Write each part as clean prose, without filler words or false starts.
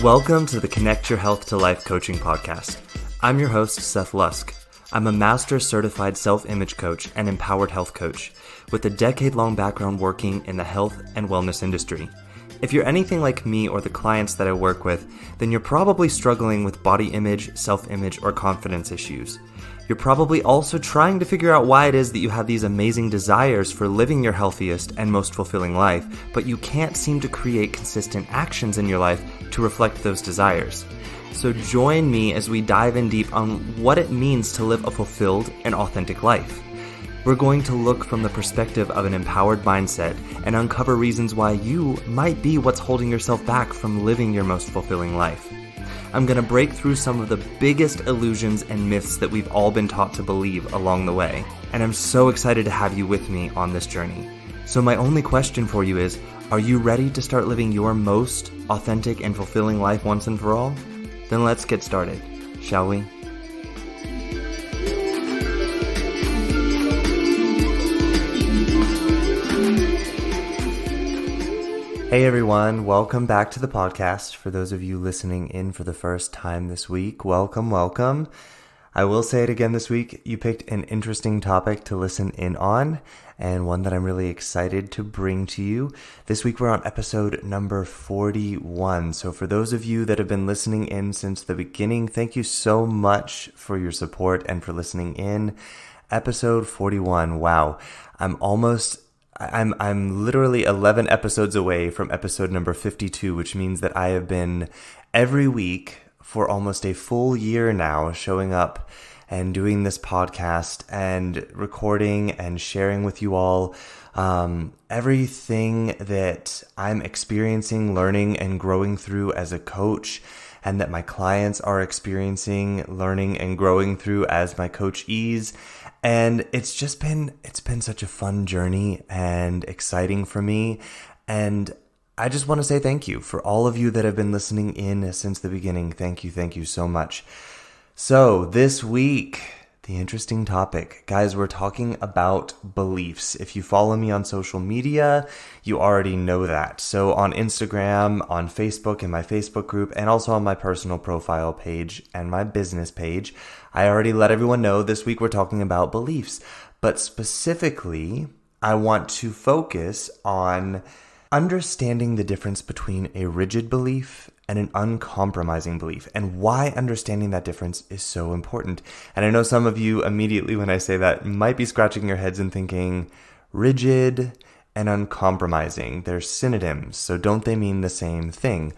Welcome to the Connect Your Health to Life coaching podcast. I'm your host, Seth Lusk. I'm a master certified self-image coach and empowered health coach with a decade-long background working in the health and wellness industry. If you're anything like me or the clients that I work with, then you're probably struggling with body image, self-image, or confidence issues. You're probably also trying to figure out why it is that you have these amazing desires for living your healthiest and most fulfilling life, but you can't seem to create consistent actions in your life to reflect those desires. So join me as we dive in deep on what it means to live a fulfilled and authentic life. We're going to look from the perspective of an empowered mindset and uncover reasons why you might be what's holding yourself back from living your most fulfilling life. I'm going to break through some of the biggest illusions and myths that we've all been taught to believe along the way. And I'm so excited to have you with me on this journey. So my only question for you is, are you ready to start living your most authentic and fulfilling life once and for all? Then let's get started, shall we? Hey everyone, welcome back to the podcast. For those of you listening in for the first time this week, welcome. I will say it again this week, you picked an interesting topic to listen in on, and one that I'm really excited to bring to you. This week we're on episode number 41. So for those of you that have been listening in since the beginning, thank you so much for your support and for listening in. Episode 41, wow. I'm literally 11 episodes away from episode number 52, which means that I have been every week for almost a full year now showing up and doing this podcast and recording and sharing with you all everything that I'm experiencing, learning, and growing through as a coach, and that my clients are experiencing, learning, and growing through as my coachees. And it's been such a fun journey and exciting for me. And I just want to say thank you for all of you that have been listening in since the beginning. Thank you so much. So this week, the interesting topic. Guys, we're talking about beliefs. If you follow me on social media, you already know that. So on Instagram, on Facebook, in my Facebook group, and also on my personal profile page and my business page, I already let everyone know this week we're talking about beliefs. But specifically, I want to focus on understanding the difference between a rigid belief and an uncompromising belief, and why understanding that difference is so important. And I know some of you immediately when I say that might be scratching your heads and thinking, rigid and uncompromising, they're synonyms, so don't they mean the same thing?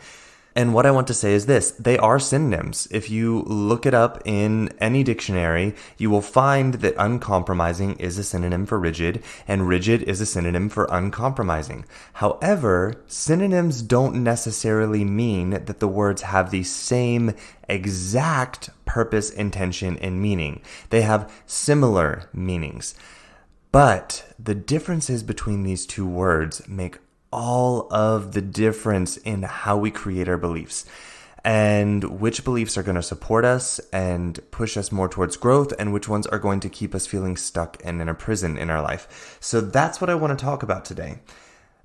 And what I want to say is this, they are synonyms. If you look it up in any dictionary, you will find that uncompromising is a synonym for rigid, and rigid is a synonym for uncompromising. However, synonyms don't necessarily mean that the words have the same exact purpose, intention, and meaning. They have similar meanings. But the differences between these two words make all of the difference in how we create our beliefs and which beliefs are going to support us and push us more towards growth and which ones are going to keep us feeling stuck and in a prison in our life. So that's what I want to talk about today.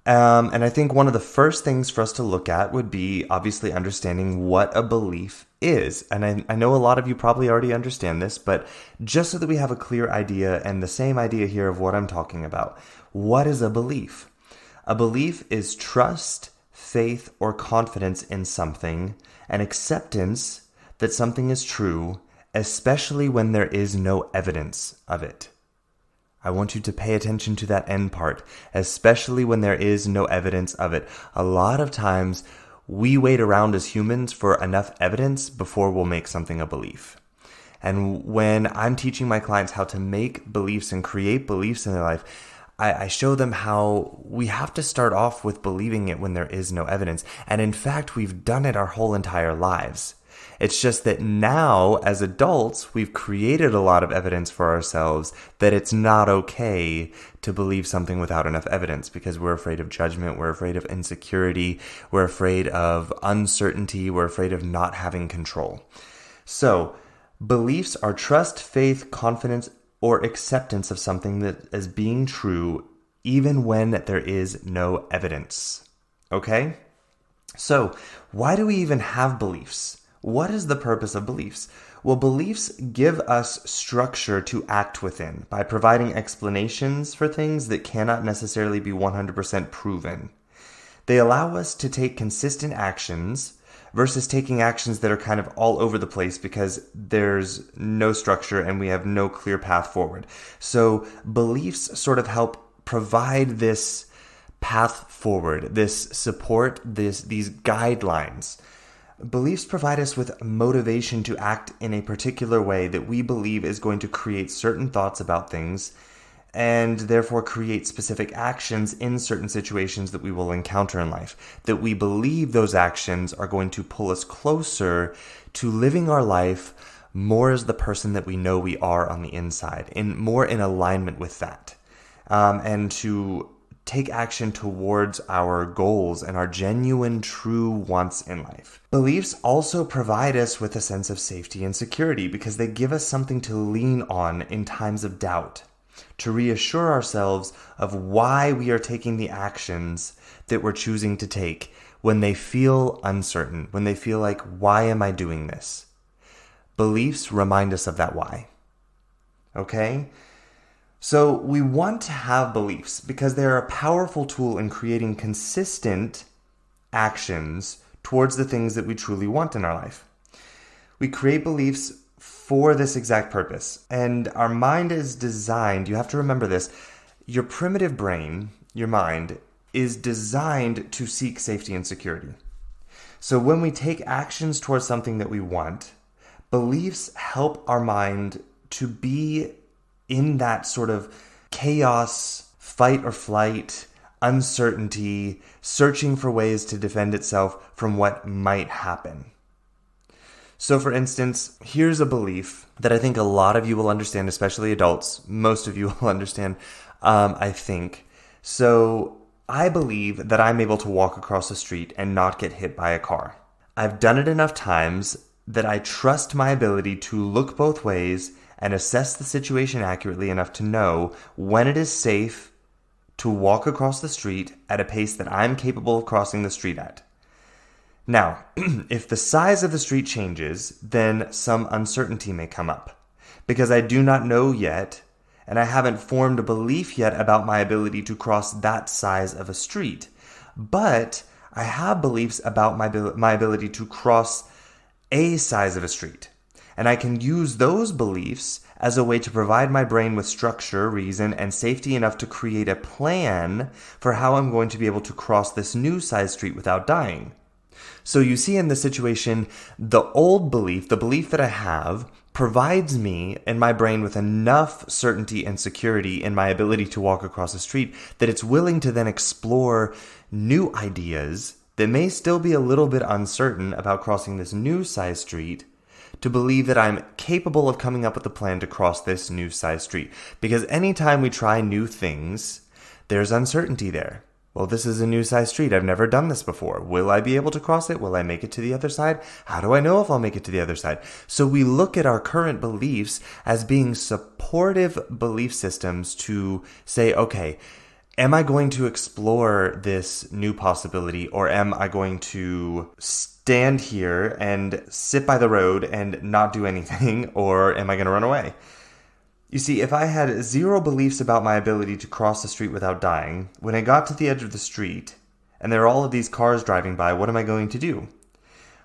And I think one of the first things for us to look at would be obviously understanding what a belief is. And I know a lot of you probably already understand this, but just so that we have a clear idea and the same idea here of what I'm talking about, what is a belief? A belief is trust, faith, or confidence in something, and acceptance that something is true, especially when there is no evidence of it. I want you to pay attention to that end part, especially when there is no evidence of it. A lot of times, we wait around as humans for enough evidence before we'll make something a belief. And when I'm teaching my clients how to make beliefs and create beliefs in their life, I show them how we have to start off with believing it when there is no evidence. And in fact, we've done it our whole entire lives. It's just that now, as adults, we've created a lot of evidence for ourselves that it's not okay to believe something without enough evidence because we're afraid of judgment, we're afraid of insecurity, we're afraid of uncertainty, we're afraid of not having control. So, beliefs are trust, faith, confidence, or acceptance of something that is being true even when there is no evidence. Okay? So, why do we even have beliefs? What is the purpose of beliefs? Well, beliefs give us structure to act within by providing explanations for things that cannot necessarily be 100% proven. They allow us to take consistent actions versus taking actions that are kind of all over the place because there's no structure and we have no clear path forward. So beliefs sort of help provide this path forward, this support, these guidelines. Beliefs provide us with motivation to act in a particular way that we believe is going to create certain thoughts about things and therefore create specific actions in certain situations that we will encounter in life. That we believe those actions are going to pull us closer to living our life more as the person that we know we are on the inside, more in alignment with that, and to take action towards our goals and our genuine, true wants in life. Beliefs also provide us with a sense of safety and security because they give us something to lean on in times of doubt, to reassure ourselves of why we are taking the actions that we're choosing to take when they feel uncertain, when they feel like, why am I doing this? Beliefs remind us of that why. Okay? So we want to have beliefs because they're a powerful tool in creating consistent actions towards the things that we truly want in our life. We create beliefs for this exact purpose. And our mind is designed, you have to remember this, your primitive brain, your mind, is designed to seek safety and security. So when we take actions towards something that we want, beliefs help our mind to be in that sort of chaos, fight or flight, uncertainty, searching for ways to defend itself from what might happen. So for instance, here's a belief that I think a lot of you will understand, especially adults. Most of you will understand, I think. So I believe that I'm able to walk across the street and not get hit by a car. I've done it enough times that I trust my ability to look both ways and assess the situation accurately enough to know when it is safe to walk across the street at a pace that I'm capable of crossing the street at. Now, if the size of the street changes, then some uncertainty may come up, because I do not know yet, and I haven't formed a belief yet about my ability to cross that size of a street. But I have beliefs about my ability to cross a size of a street. And I can use those beliefs as a way to provide my brain with structure, reason, and safety enough to create a plan for how I'm going to be able to cross this new size street without dying. So you see in this situation, the old belief, the belief that I have, provides me and my brain with enough certainty and security in my ability to walk across the street that it's willing to then explore new ideas that may still be a little bit uncertain about crossing this new size street, to believe that I'm capable of coming up with a plan to cross this new size street. Because anytime we try new things, there's uncertainty there. Well, this is a new size street. I've never done this before. Will I be able to cross it? Will I make it to the other side? How do I know if I'll make it to the other side? So we look at our current beliefs as being supportive belief systems to say, okay, am I going to explore this new possibility, or am I going to stand here and sit by the road and not do anything, or am I going to run away? You see, if I had zero beliefs about my ability to cross the street without dying, when I got to the edge of the street and there are all of these cars driving by, what am I going to do?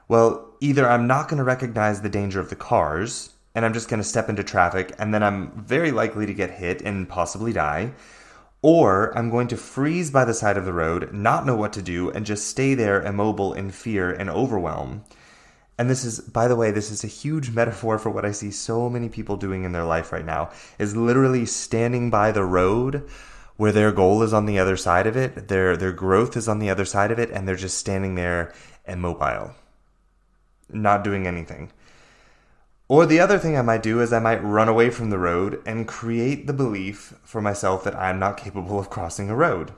Well, either I'm not going to recognize the danger of the cars and I'm just going to step into traffic and then I'm very likely to get hit and possibly die, or I'm going to freeze by the side of the road, not know what to do, and just stay there immobile in fear and overwhelm. And this is, by the way, this is a huge metaphor for what I see so many people doing in their life right now, is literally standing by the road where their goal is on the other side of it, their growth is on the other side of it, and they're just standing there immobile, not doing anything. Or the other thing I might do is I might run away from the road and create the belief for myself that I'm not capable of crossing a road.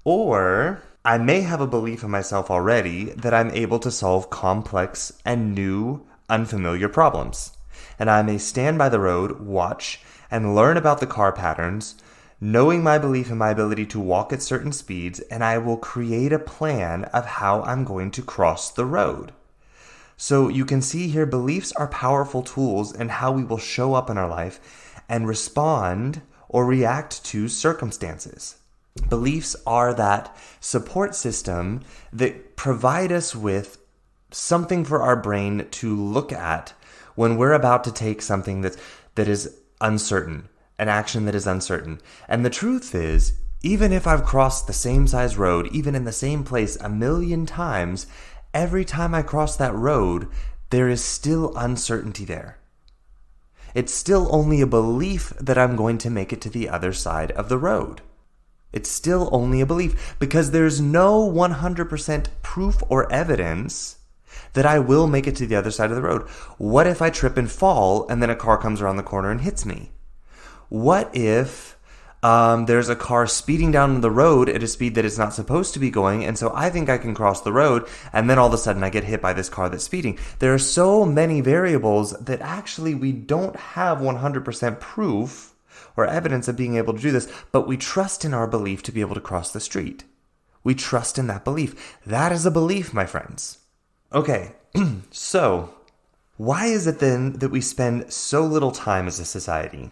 Or I may have a belief in myself already that I'm able to solve complex and new, unfamiliar problems. And I may stand by the road, watch, and learn about the car patterns, knowing my belief in my ability to walk at certain speeds, and I will create a plan of how I'm going to cross the road. So you can see here, beliefs are powerful tools in how we will show up in our life and respond or react to circumstances. Beliefs are that support system that provide us with something for our brain to look at when we're about to take something that is uncertain, an action that is uncertain. And the truth is, even if I've crossed the same size road, even in the same place 1,000,000 times, every time I cross that road, there is still uncertainty there. It's still only a belief that I'm going to make it to the other side of the road. It's still only a belief because there's no 100% proof or evidence that I will make it to the other side of the road. What if I trip and fall and then a car comes around the corner and hits me? What if there's a car speeding down the road at a speed that it's not supposed to be going, and so I think I can cross the road, and then all of a sudden I get hit by this car that's speeding? There are so many variables that actually we don't have 100% proof or evidence of being able to do this, but we trust in our belief to be able to cross the street. We trust in that belief. That is a belief, my friends. Okay, so why is it then that we spend so little time as a society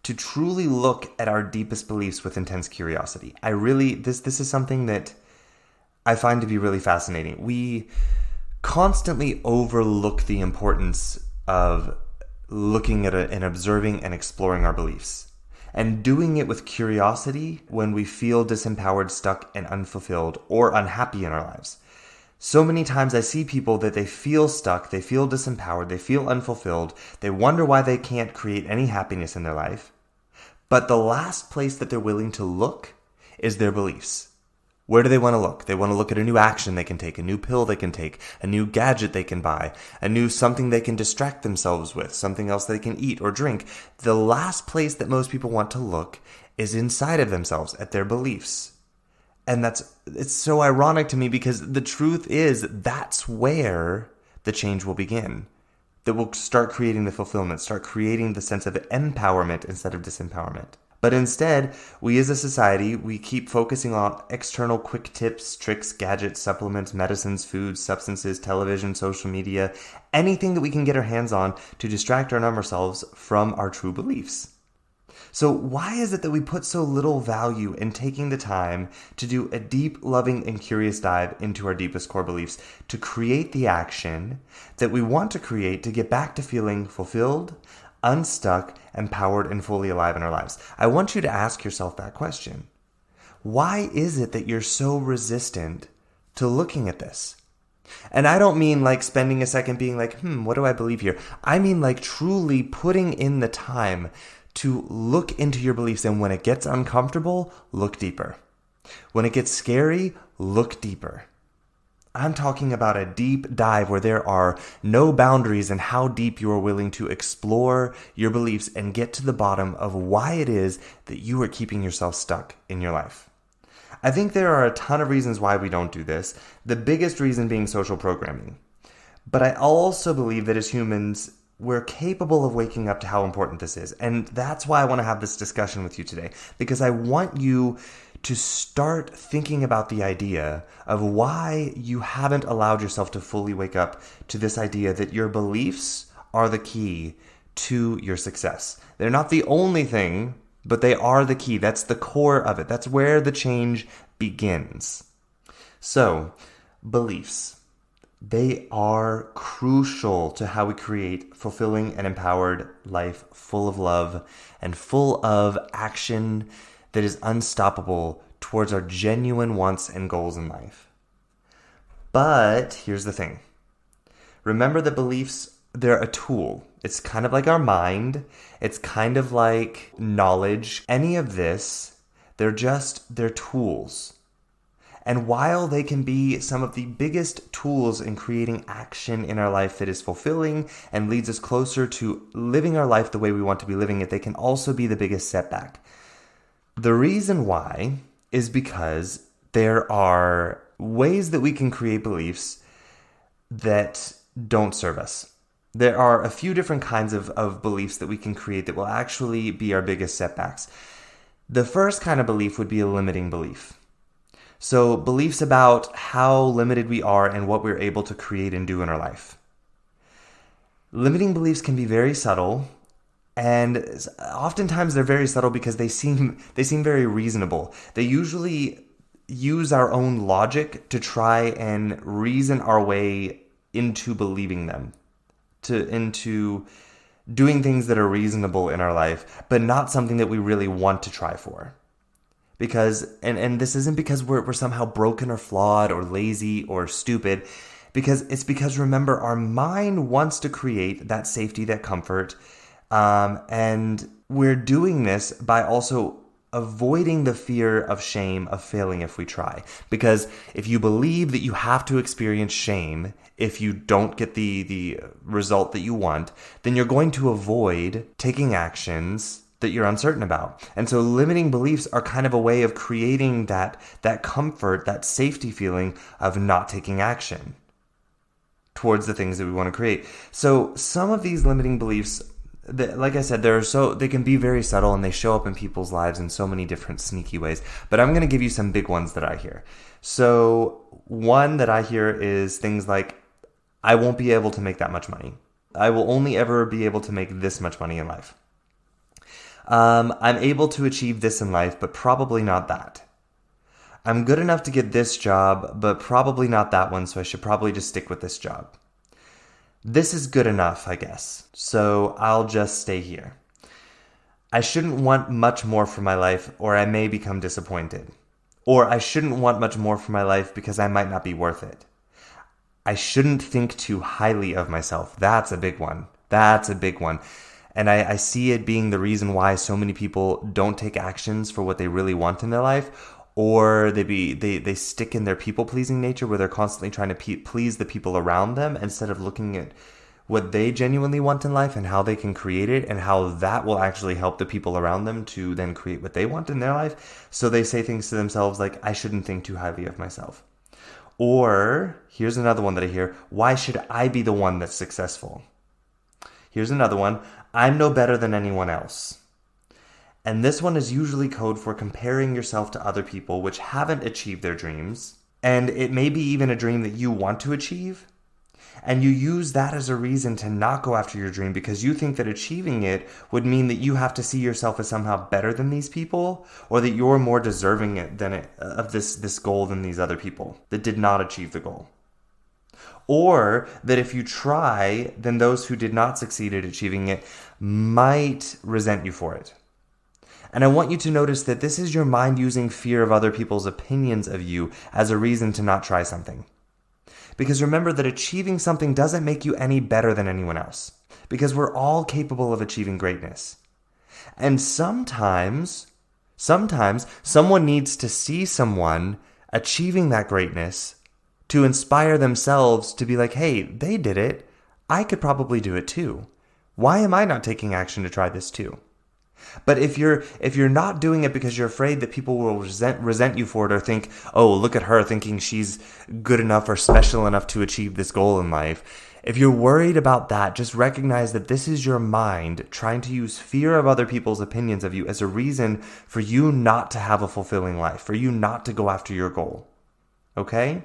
to truly look at our deepest beliefs with intense curiosity? This is something that I find to be really fascinating. We constantly overlook the importance of looking at and observing and exploring our beliefs, and doing it with curiosity when we feel disempowered, stuck, and unfulfilled or unhappy in our lives. So many times I see people that they feel stuck, they feel disempowered, they feel unfulfilled, they wonder why they can't create any happiness in their life. But the last place that they're willing to look is their beliefs. Where do they want to look? They want to look at a new action they can take, a new pill they can take, a new gadget they can buy, a new something they can distract themselves with, something else they can eat or drink. The last place that most people want to look is inside of themselves, at their beliefs. And it's so ironic to me because the truth is that's where the change will begin. That will start creating the fulfillment, start creating the sense of empowerment instead of disempowerment. But instead, we as a society, we keep focusing on external quick tips, tricks, gadgets, supplements, medicines, foods, substances, television, social media, anything that we can get our hands on to distract or numb ourselves from our true beliefs. So why is it that we put so little value in taking the time to do a deep, loving, and curious dive into our deepest core beliefs to create the action that we want to create to get back to feeling fulfilled, unstuck, empowered, and fully alive in our lives? I want you to ask yourself that question. Why is it that you're so resistant to looking at this? And I don't mean like spending a second being like, what do I believe here? I mean like truly putting in the time to look into your beliefs, and when it gets uncomfortable, look deeper. When it gets scary, look deeper. I'm talking about a deep dive where there are no boundaries in how deep you are willing to explore your beliefs and get to the bottom of why it is that you are keeping yourself stuck in your life. I think there are a ton of reasons why we don't do this, the biggest reason being social programming. But I also believe that as humans, we're capable of waking up to how important this is. And that's why I want to have this discussion with you today, because I want you to start thinking about the idea of why you haven't allowed yourself to fully wake up to this idea that your beliefs are the key to your success. They're not the only thing, but they are the key. That's the core of it. That's where the change begins. So, beliefs. They are crucial to how we create fulfilling and empowered life full of love and full of action that is unstoppable towards our genuine wants and goals in life. But here's the thing. Remember that beliefs, they're a tool. It's kind of like our mind. It's kind of like knowledge. Any of this, they're tools. And while they can be some of the biggest tools in creating action in our life that is fulfilling and leads us closer to living our life the way we want to be living it, they can also be the biggest setback. The reason why is because there are ways that we can create beliefs that don't serve us. There are a few different kinds of beliefs that we can create that will actually be our biggest setbacks. The first kind of belief would be a limiting belief. So beliefs about how limited we are and what we're able to create and do in our life. Limiting beliefs can be very subtle, and oftentimes they're very subtle because they seem very reasonable. They usually use our own logic to try and reason our way into believing them, into doing things that are reasonable in our life, but not something that we really want to try for. Because, and this isn't because we're somehow broken or flawed or lazy or stupid, because remember, our mind wants to create that safety, that comfort, and we're doing this by also avoiding the fear of shame of failing if we try. Because if you believe that you have to experience shame if you don't get the result that you want, then you're going to avoid taking actions that you're uncertain about. And so limiting beliefs are kind of a way of creating that comfort, that safety feeling of not taking action towards the things that we want to create. So some of these limiting beliefs, like I said, they can be very subtle and they show up in people's lives in so many different sneaky ways. But I'm going to give you some big ones that I hear. So one that I hear is things like, I won't be able to make that much money. I will only ever be able to make this much money in life. I'm able to achieve this in life, but probably not that. I'm good enough to get this job, but probably not that one, so I should probably just stick with this job. This is good enough, I guess, so I'll just stay here. I shouldn't want much more for my life, or I may become disappointed. Or I shouldn't want much more for my life because I might not be worth it. I shouldn't think too highly of myself. That's a big one. And I see it being the reason why so many people don't take actions for what they really want in their life, or they stick in their people-pleasing nature where they're constantly trying to please the people around them instead of looking at what they genuinely want in life and how they can create it and how that will actually help the people around them to then create what they want in their life. So they say things to themselves like, I shouldn't think too highly of myself. Or, here's another one that I hear, why should I be the one that's successful? Here's another one, I'm no better than anyone else. And this one is usually code for comparing yourself to other people which haven't achieved their dreams. And it may be even a dream that you want to achieve. And you use that as a reason to not go after your dream because you think that achieving it would mean that you have to see yourself as somehow better than these people, or that you're more deserving of this goal than these other people that did not achieve the goal. Or that if you try, then those who did not succeed at achieving it might resent you for it. And I want you to notice that this is your mind using fear of other people's opinions of you as a reason to not try something. Because remember that achieving something doesn't make you any better than anyone else. Because we're all capable of achieving greatness. And sometimes someone needs to see someone achieving that greatness to inspire themselves to be like, hey, they did it. I could probably do it too. Why am I not taking action to try this too? But if you're not doing it because you're afraid that people will resent you for it or think, oh, look at her thinking she's good enough or special enough to achieve this goal in life. If you're worried about that, just recognize that this is your mind trying to use fear of other people's opinions of you as a reason for you not to have a fulfilling life, for you not to go after your goal. Okay?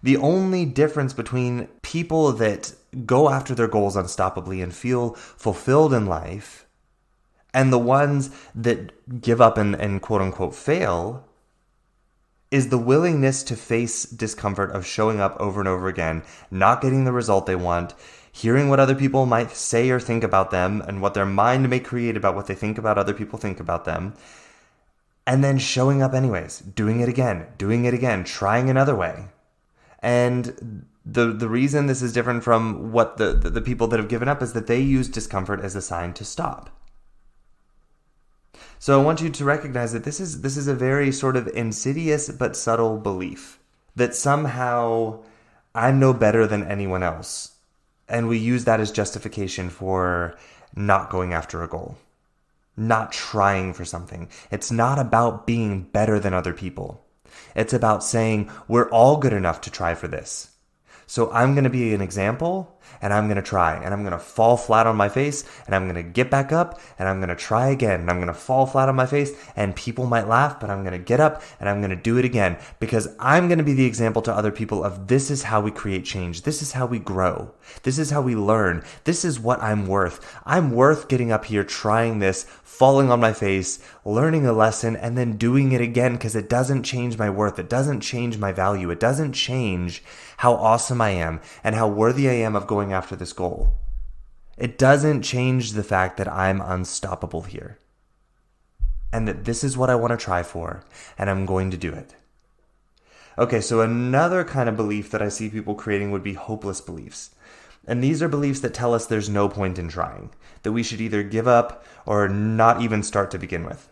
The only difference between people that go after their goals unstoppably and feel fulfilled in life and the ones that give up and quote unquote fail is the willingness to face discomfort of showing up over and over again, not getting the result they want, hearing what other people might say or think about them and what their mind may create about what they think about other people think about them, and then showing up anyways, doing it again, trying another way. And the reason this is different from what the people that have given up is that they use discomfort as a sign to stop. So I want you to recognize that this is a very sort of insidious but subtle belief that somehow I'm no better than anyone else. And we use that as justification for not going after a goal, not trying for something. It's not about being better than other people. It's about saying we're all good enough to try for this. So I'm going to be an example, and I'm going to try, and I'm going to fall flat on my face, and I'm going to get back up, and I'm going to try again, and I'm going to fall flat on my face, and people might laugh, but I'm going to get up, and I'm going to do it again, because I'm going to be the example to other people of this is how we create change. This is how we grow. This is how we learn. This is what I'm worth. I'm worth getting up here, trying this, falling on my face, learning a lesson, and then doing it again, because it doesn't change my worth. It doesn't change my value. It doesn't change how awesome I am and how worthy I am of going after this goal. It doesn't change the fact that I'm unstoppable here and that this is what I want to try for, and I'm going to do it. Okay, so another kind of belief that I see people creating would be hopeless beliefs. And these are beliefs that tell us there's no point in trying, that we should either give up or not even start to begin with.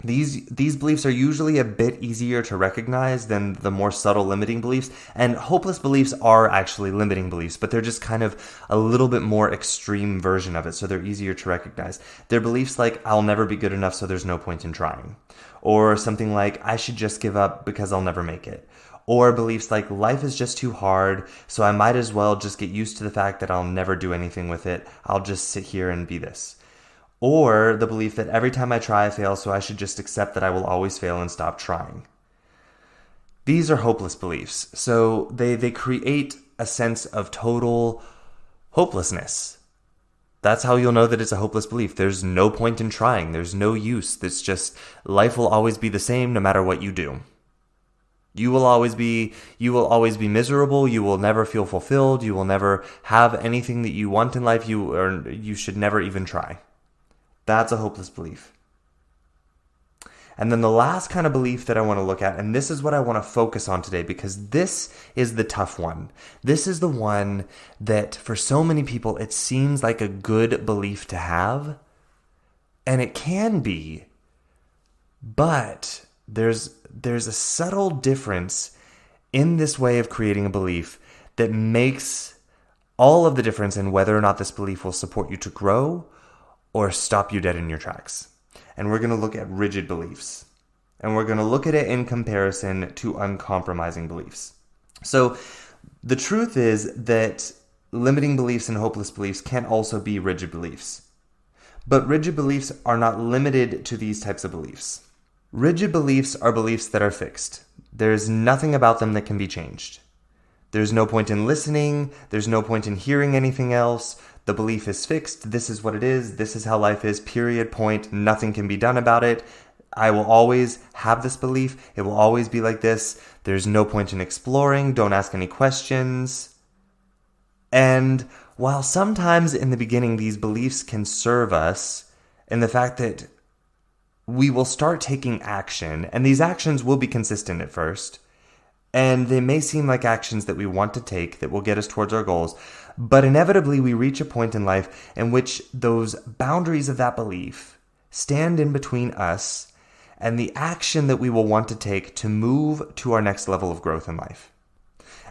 These beliefs are usually a bit easier to recognize than the more subtle limiting beliefs, and hopeless beliefs are actually limiting beliefs, but they're just kind of a little bit more extreme version of it, so they're easier to recognize. They're beliefs like, I'll never be good enough, so there's no point in trying. Or something like, I should just give up because I'll never make it. Or beliefs like, life is just too hard, so I might as well just get used to the fact that I'll never do anything with it. I'll just sit here and be this. Or the belief that every time I try, I fail, so I should just accept that I will always fail and stop trying. These are hopeless beliefs. So they create a sense of total hopelessness. That's how you'll know that it's a hopeless belief. There's no point in trying. There's no use. It's just life will always be the same no matter what you do. You will always be miserable. You will never feel fulfilled. You will never have anything that you want in life. You should never even try. That's a hopeless belief. And then the last kind of belief that I want to look at, and this is what I want to focus on today, because this is the tough one. This is the one that for so many people, it seems like a good belief to have. And it can be. But there's a subtle difference in this way of creating a belief that makes all of the difference in whether or not this belief will support you to grow or stop you dead in your tracks. And we're going to look at rigid beliefs. And we're going to look at it in comparison to uncompromising beliefs. So the truth is that limiting beliefs and hopeless beliefs can also be rigid beliefs. But rigid beliefs are not limited to these types of beliefs. Rigid beliefs are beliefs that are fixed. There's nothing about them that can be changed. There's no point in listening. There's no point in hearing anything else. The belief is fixed. This is what it is. This is how life is, period, point. Nothing can be done about it. I will always have this belief. It will always be like this. There's no point in exploring. Don't ask any questions. And while sometimes in the beginning these beliefs can serve us in the fact that we will start taking action, and these actions will be consistent at first, and they may seem like actions that we want to take that will get us towards our goals, but inevitably we reach a point in life in which those boundaries of that belief stand in between us and the action that we will want to take to move to our next level of growth in life.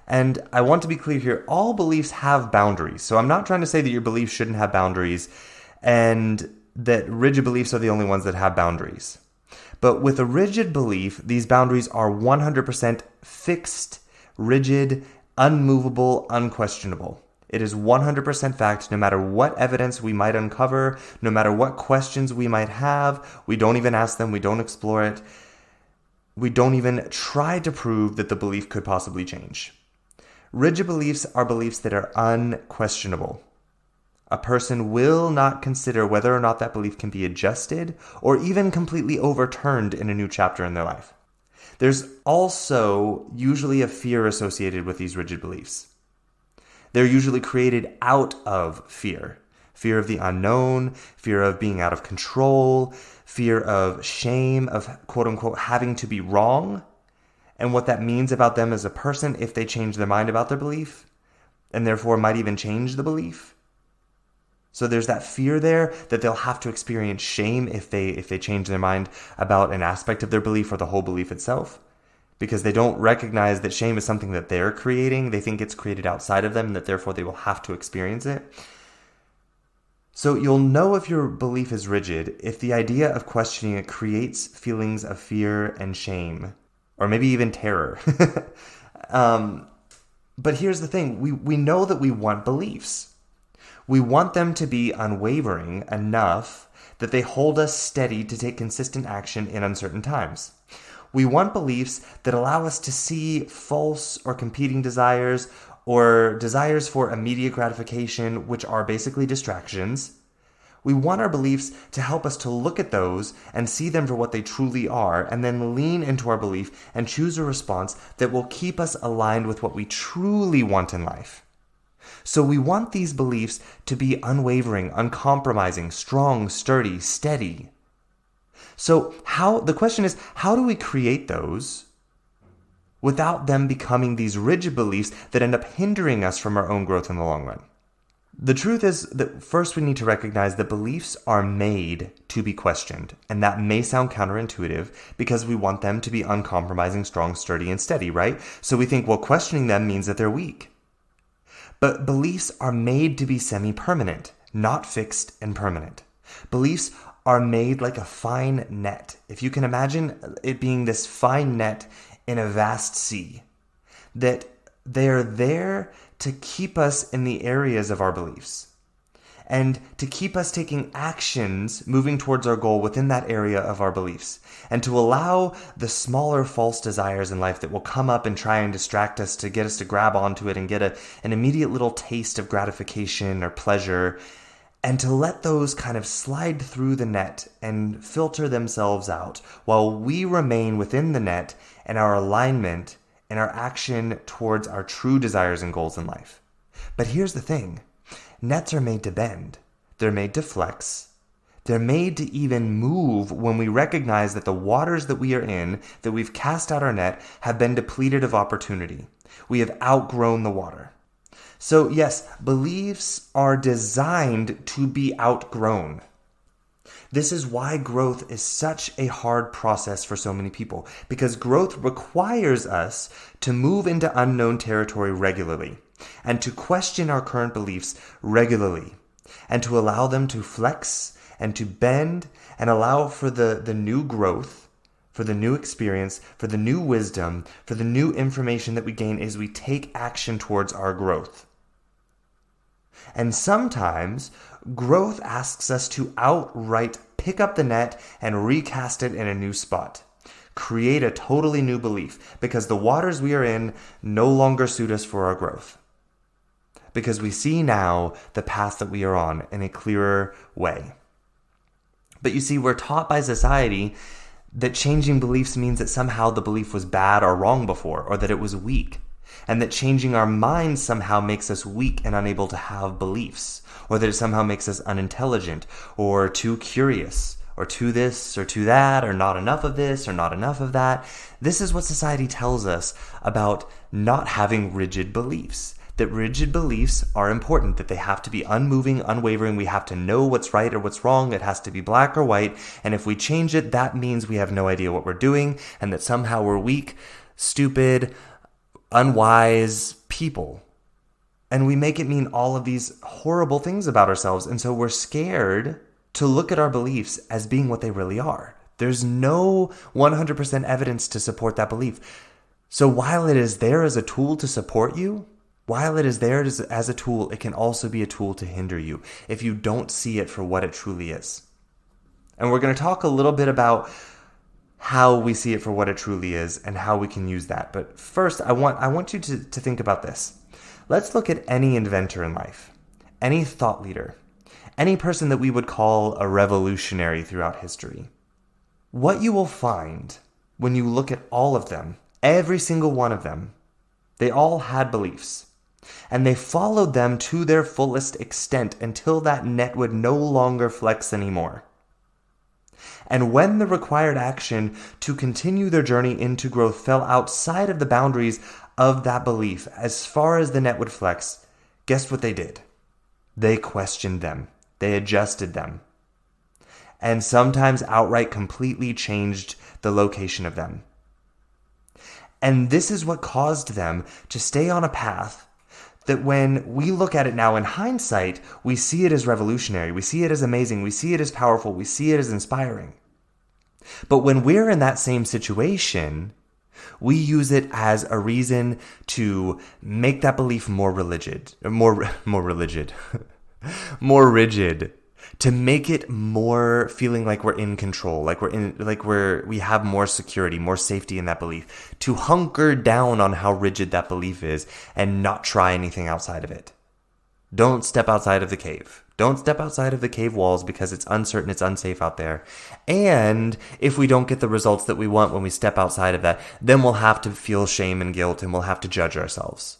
And I want to be clear here, all beliefs have boundaries. So I'm not trying to say that your beliefs shouldn't have boundaries and that rigid beliefs are the only ones that have boundaries. But with a rigid belief, these boundaries are 100% fixed, rigid, unmovable, unquestionable. It is 100% fact no matter what evidence we might uncover, no matter what questions we might have. We don't even ask them. We don't explore it. We don't even try to prove that the belief could possibly change. Rigid beliefs are beliefs that are unquestionable. A person will not consider whether or not that belief can be adjusted or even completely overturned in a new chapter in their life. There's also usually a fear associated with these rigid beliefs. They're usually created out of fear. Fear of the unknown, fear of being out of control, fear of shame, of quote unquote having to be wrong, and what that means about them as a person if they change their mind about their belief, and therefore might even change the belief. So there's that fear there that they'll have to experience shame if they change their mind about an aspect of their belief or the whole belief itself, because they don't recognize that shame is something that they're creating. They think it's created outside of them and that therefore they will have to experience it. So you'll know if your belief is rigid if the idea of questioning it creates feelings of fear and shame, or maybe even terror. But here's the thing. We know that we want beliefs. We want them to be unwavering enough that they hold us steady to take consistent action in uncertain times. We want beliefs that allow us to see false or competing desires or desires for immediate gratification, which are basically distractions. We want our beliefs to help us to look at those and see them for what they truly are, and then lean into our belief and choose a response that will keep us aligned with what we truly want in life. So we want these beliefs to be unwavering, uncompromising, strong, sturdy, steady. So the question is, how do we create those without them becoming these rigid beliefs that end up hindering us from our own growth in the long run? The truth is that first we need to recognize that beliefs are made to be questioned, and that may sound counterintuitive because we want them to be uncompromising, strong, sturdy, and steady, right? So we think, well, questioning them means that they're weak. But beliefs are made to be semi-permanent, not fixed and permanent. Beliefs are made like a fine net. If you can imagine it being this fine net in a vast sea, that they're there to keep us in the areas of our beliefs and to keep us taking actions moving towards our goal within that area of our beliefs, and to allow the smaller false desires in life that will come up and try and distract us to get us to grab onto it and get an immediate little taste of gratification or pleasure, and to let those kind of slide through the net and filter themselves out while we remain within the net and our alignment and our action towards our true desires and goals in life. But here's the thing. Nets are made to bend. They're made to flex. They're made to even move when we recognize that the waters that we are in, that we've cast out our net, have been depleted of opportunity. We have outgrown the water. So yes, beliefs are designed to be outgrown. This is why growth is such a hard process for so many people, because growth requires us to move into unknown territory regularly and to question our current beliefs regularly and to allow them to flex and to bend and allow for the new growth, for the new experience, for the new wisdom, for the new information that we gain as we take action towards our growth. And sometimes growth asks us to outright pick up the net and recast it in a new spot. Create a totally new belief because the waters we are in no longer suit us for our growth. Because we see now the path that we are on in a clearer way. But you see, we're taught by society that changing beliefs means that somehow the belief was bad or wrong before, or that it was weak. And that changing our minds somehow makes us weak and unable to have beliefs, or that it somehow makes us unintelligent, or too curious, or too this, or too that, or not enough of this, or not enough of that. This is what society tells us about not having rigid beliefs. That rigid beliefs are important, that they have to be unmoving, unwavering. We have to know what's right or what's wrong. It has to be black or white. And if we change it, that means we have no idea what we're doing, and that somehow we're weak, stupid, unwise people. And we make it mean all of these horrible things about ourselves. And so we're scared to look at our beliefs as being what they really are. There's no 100% evidence to support that belief. So while it is there as a tool to support you, while it is there as a tool, it can also be a tool to hinder you if you don't see it for what it truly is. And we're going to talk a little bit about how we see it for what it truly is and how we can use that. But first, I want you to think about this. Let's look at any inventor in life, any thought leader, any person that we would call a revolutionary throughout history. What you will find when you look at all of them, every single one of them, they all had beliefs. And they followed them to their fullest extent until that net would no longer flex anymore. And when the required action to continue their journey into growth fell outside of the boundaries of that belief, as far as the net would flex, guess what they did? They questioned them. They adjusted them. And sometimes outright completely changed the location of them. And this is what caused them to stay on a path that when we look at it now in hindsight, we see it as revolutionary, we see it as amazing, we see it as powerful, we see it as inspiring. But when we're in that same situation, We use it as a reason to make that belief more rigid, more rigid, to make it more feeling like we're in control, we have more security, more safety in that belief, to hunker down on how rigid that belief is and not try anything outside of it. Don't step outside of the cave. Don't step outside of the cave walls because it's uncertain, it's unsafe out there. And if we don't get the results that we want when we step outside of that, then we'll have to feel shame and guilt and we'll have to judge ourselves.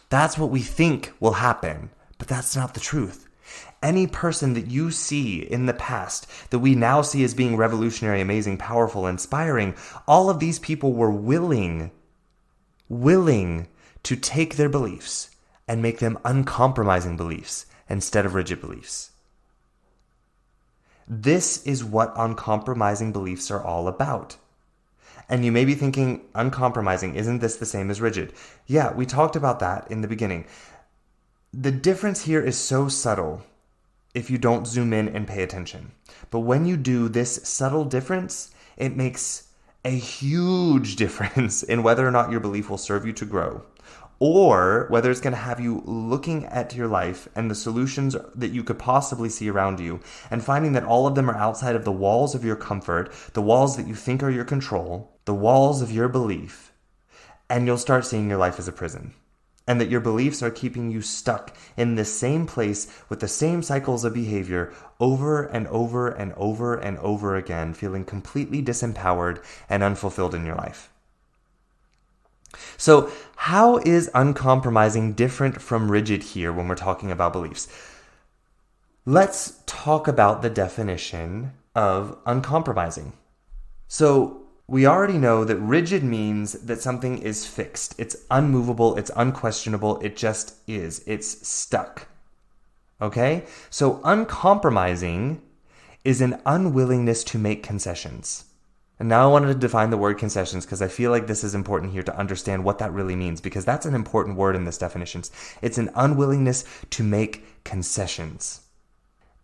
That's what we think will happen, but that's not the truth. Any person that you see in the past that we now see as being revolutionary, amazing, powerful, inspiring, all of these people were willing to take their beliefs and make them uncompromising beliefs instead of rigid beliefs. This is what uncompromising beliefs are all about. And you may be thinking, uncompromising, isn't this the same as rigid? Yeah, we talked about that in the beginning. The difference here is so subtle if you don't zoom in and pay attention. But when you do, this subtle difference, it makes a huge difference in whether or not your belief will serve you to grow, or whether it's going to have you looking at your life and the solutions that you could possibly see around you and finding that all of them are outside of the walls of your comfort, the walls that you think are your control, the walls of your belief, and you'll start seeing your life as a prison. And that your beliefs are keeping you stuck in the same place with the same cycles of behavior over and over and over and over again, feeling completely disempowered and unfulfilled in your life. So how is uncompromising different from rigid here when we're talking about beliefs? Let's talk about the definition of uncompromising. So we already know that rigid means that something is fixed. It's unmovable, it's unquestionable, it just is. It's stuck. Okay? So uncompromising is an unwillingness to make concessions. And now I wanted to define the word concessions because I feel like this is important here to understand what that really means, because that's an important word in this definition. It's an unwillingness to make concessions.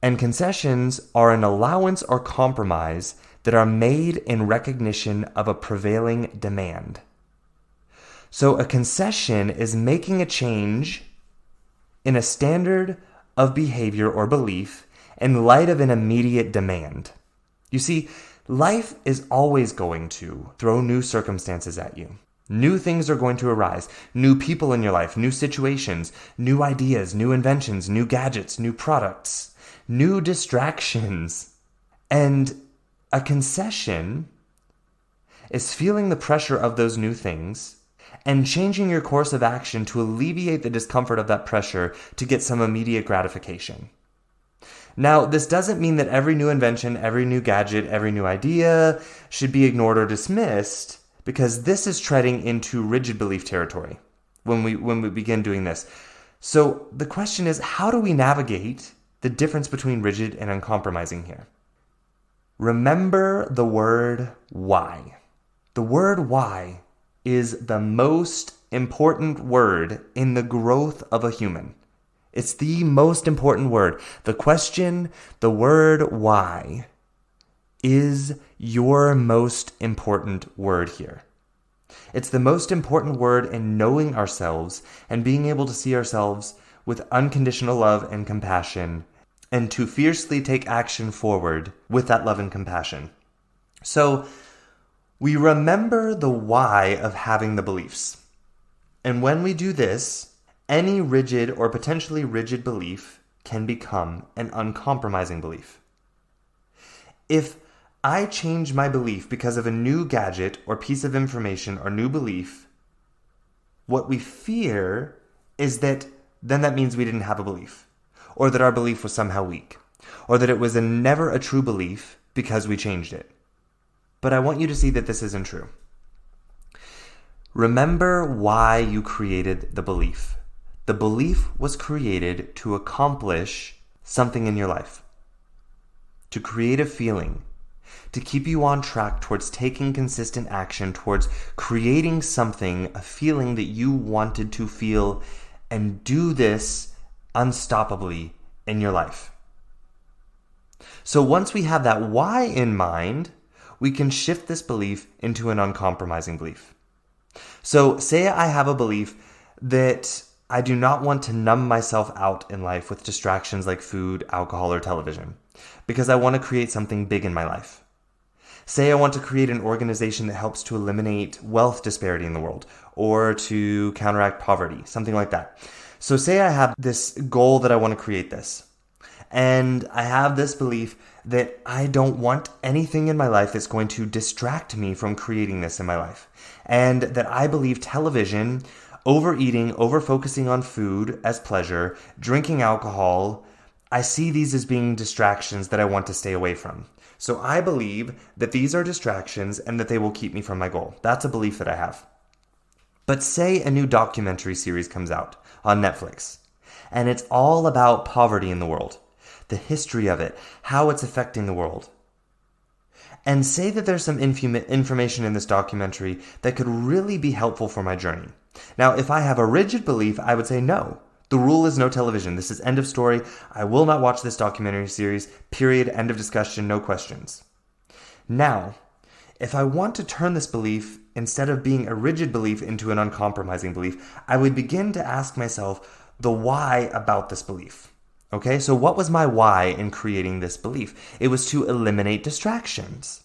And concessions are an allowance or compromise that are made in recognition of a prevailing demand. So a concession is making a change in a standard of behavior or belief in light of an immediate demand. You see, life is always going to throw new circumstances at you. New things are going to arise. New people in your life, new situations, new ideas, new inventions, new gadgets, new products, new distractions. And a concession is feeling the pressure of those new things and changing your course of action to alleviate the discomfort of that pressure to get some immediate gratification. Now, this doesn't mean that every new invention, every new gadget, every new idea should be ignored or dismissed, because this is treading into rigid belief territory when we begin doing this. So the question is, how do we navigate the difference between rigid and uncompromising here? Remember the word why. The word why is the most important word in the growth of a human. It's the most important word. The question, the word why, is your most important word here. It's the most important word in knowing ourselves and being able to see ourselves with unconditional love and compassion, and to fiercely take action forward with that love and compassion. So we remember the why of having the beliefs. And when we do this, any rigid or potentially rigid belief can become an uncompromising belief. If I change my belief because of a new gadget or piece of information or new belief, what we fear is that then that means we didn't have a belief, or that our belief was somehow weak, or that it was never a true belief because we changed it. But I want you to see that this isn't true. Remember why you created the belief. The belief was created to accomplish something in your life, to create a feeling, to keep you on track towards taking consistent action, towards creating something, a feeling that you wanted to feel, and do this unstoppably in your life. So once we have that why in mind, we can shift this belief into an uncompromising belief. So say I have a belief that I do not want to numb myself out in life with distractions like food, alcohol, or television, because I want to create something big in my life. Say I want to create an organization that helps to eliminate wealth disparity in the world or to counteract poverty, something like that. So say I have this goal that I want to create this, and I have this belief that I don't want anything in my life that's going to distract me from creating this in my life. And that I believe television, overeating, over-focusing on food as pleasure, drinking alcohol, I see these as being distractions that I want to stay away from. So I believe that these are distractions and that they will keep me from my goal. That's a belief that I have. But say a new documentary series comes out on Netflix, and it's all about poverty in the world, the history of it, how it's affecting the world. And say that there's some information in this documentary that could really be helpful for my journey. Now, if I have a rigid belief, I would say no. The rule is no television. This is end of story. I will not watch this documentary series. Period. End of discussion. No questions. Now, if I want to turn this belief, instead of being a rigid belief, into an uncompromising belief, I would begin to ask myself the why about this belief. Okay, so what was my why in creating this belief? It was to eliminate distractions.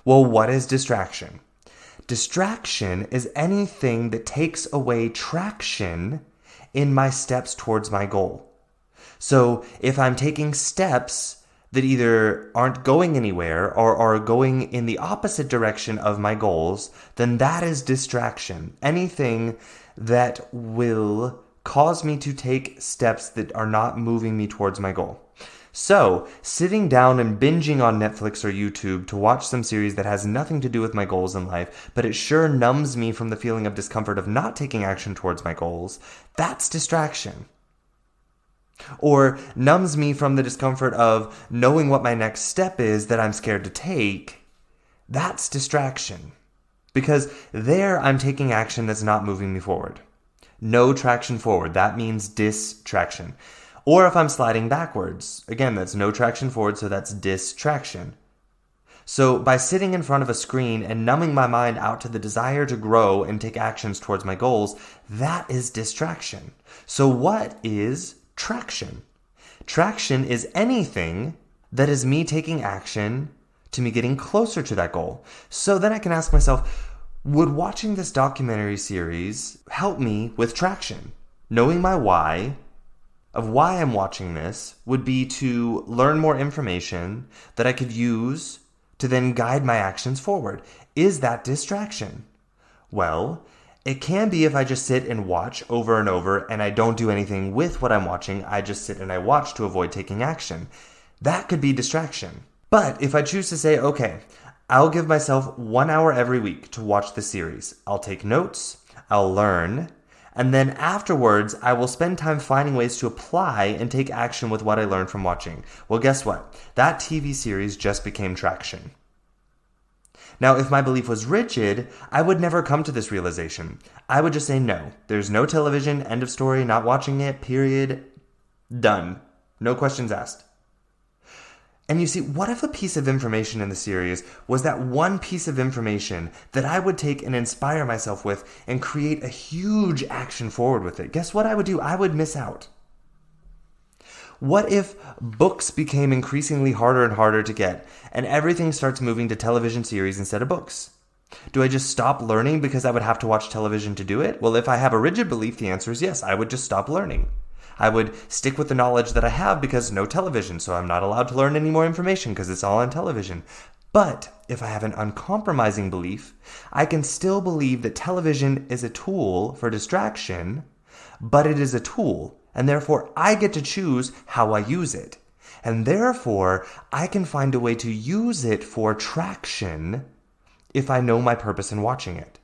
Well, what is distraction? Distraction is anything that takes away traction in my steps towards my goal. So if I'm taking steps that either aren't going anywhere or are going in the opposite direction of my goals, then that is distraction. Anything that will cause me to take steps that are not moving me towards my goal. So, sitting down and binging on Netflix or YouTube to watch some series that has nothing to do with my goals in life, but it sure numbs me from the feeling of discomfort of not taking action towards my goals, that's distraction. Or numbs me from the discomfort of knowing what my next step is that I'm scared to take, that's distraction. Because there I'm taking action that's not moving me forward. No traction forward. That means distraction. Or if I'm sliding backwards, again, that's no traction forward, so that's distraction. So by sitting in front of a screen and numbing my mind out to the desire to grow and take actions towards my goals, that is distraction. So what is traction? Traction is anything that is me taking action to me getting closer to that goal. So then I can ask myself, would watching this documentary series help me with traction? Knowing my why of why I'm watching this would be to learn more information that I could use to then guide my actions forward. Is that distraction? Well, it can be if I just sit and watch over and over and I don't do anything with what I'm watching. I just sit and I watch to avoid taking action. That could be distraction. But if I choose to say, okay, I'll give myself 1 hour every week to watch the series. I'll take notes, I'll learn, and then afterwards, I will spend time finding ways to apply and take action with what I learned from watching. Well, guess what? That TV series just became traction. Now, if my belief was rigid, I would never come to this realization. I would just say no. There's no television, end of story, not watching it, period, done. No questions asked. And you see, what if a piece of information in the series was that one piece of information that I would take and inspire myself with and create a huge action forward with it? Guess what I would do? I would miss out. What if books became increasingly harder and harder to get and everything starts moving to television series instead of books? Do I just stop learning because I would have to watch television to do it? Well, if I have a rigid belief, the answer is yes, I would just stop learning. I would stick with the knowledge that I have because no television, so I'm not allowed to learn any more information because it's all on television. But if I have an uncompromising belief, I can still believe that television is a tool for distraction, but it is a tool, and therefore I get to choose how I use it. And therefore, I can find a way to use it for traction if I know my purpose in watching it,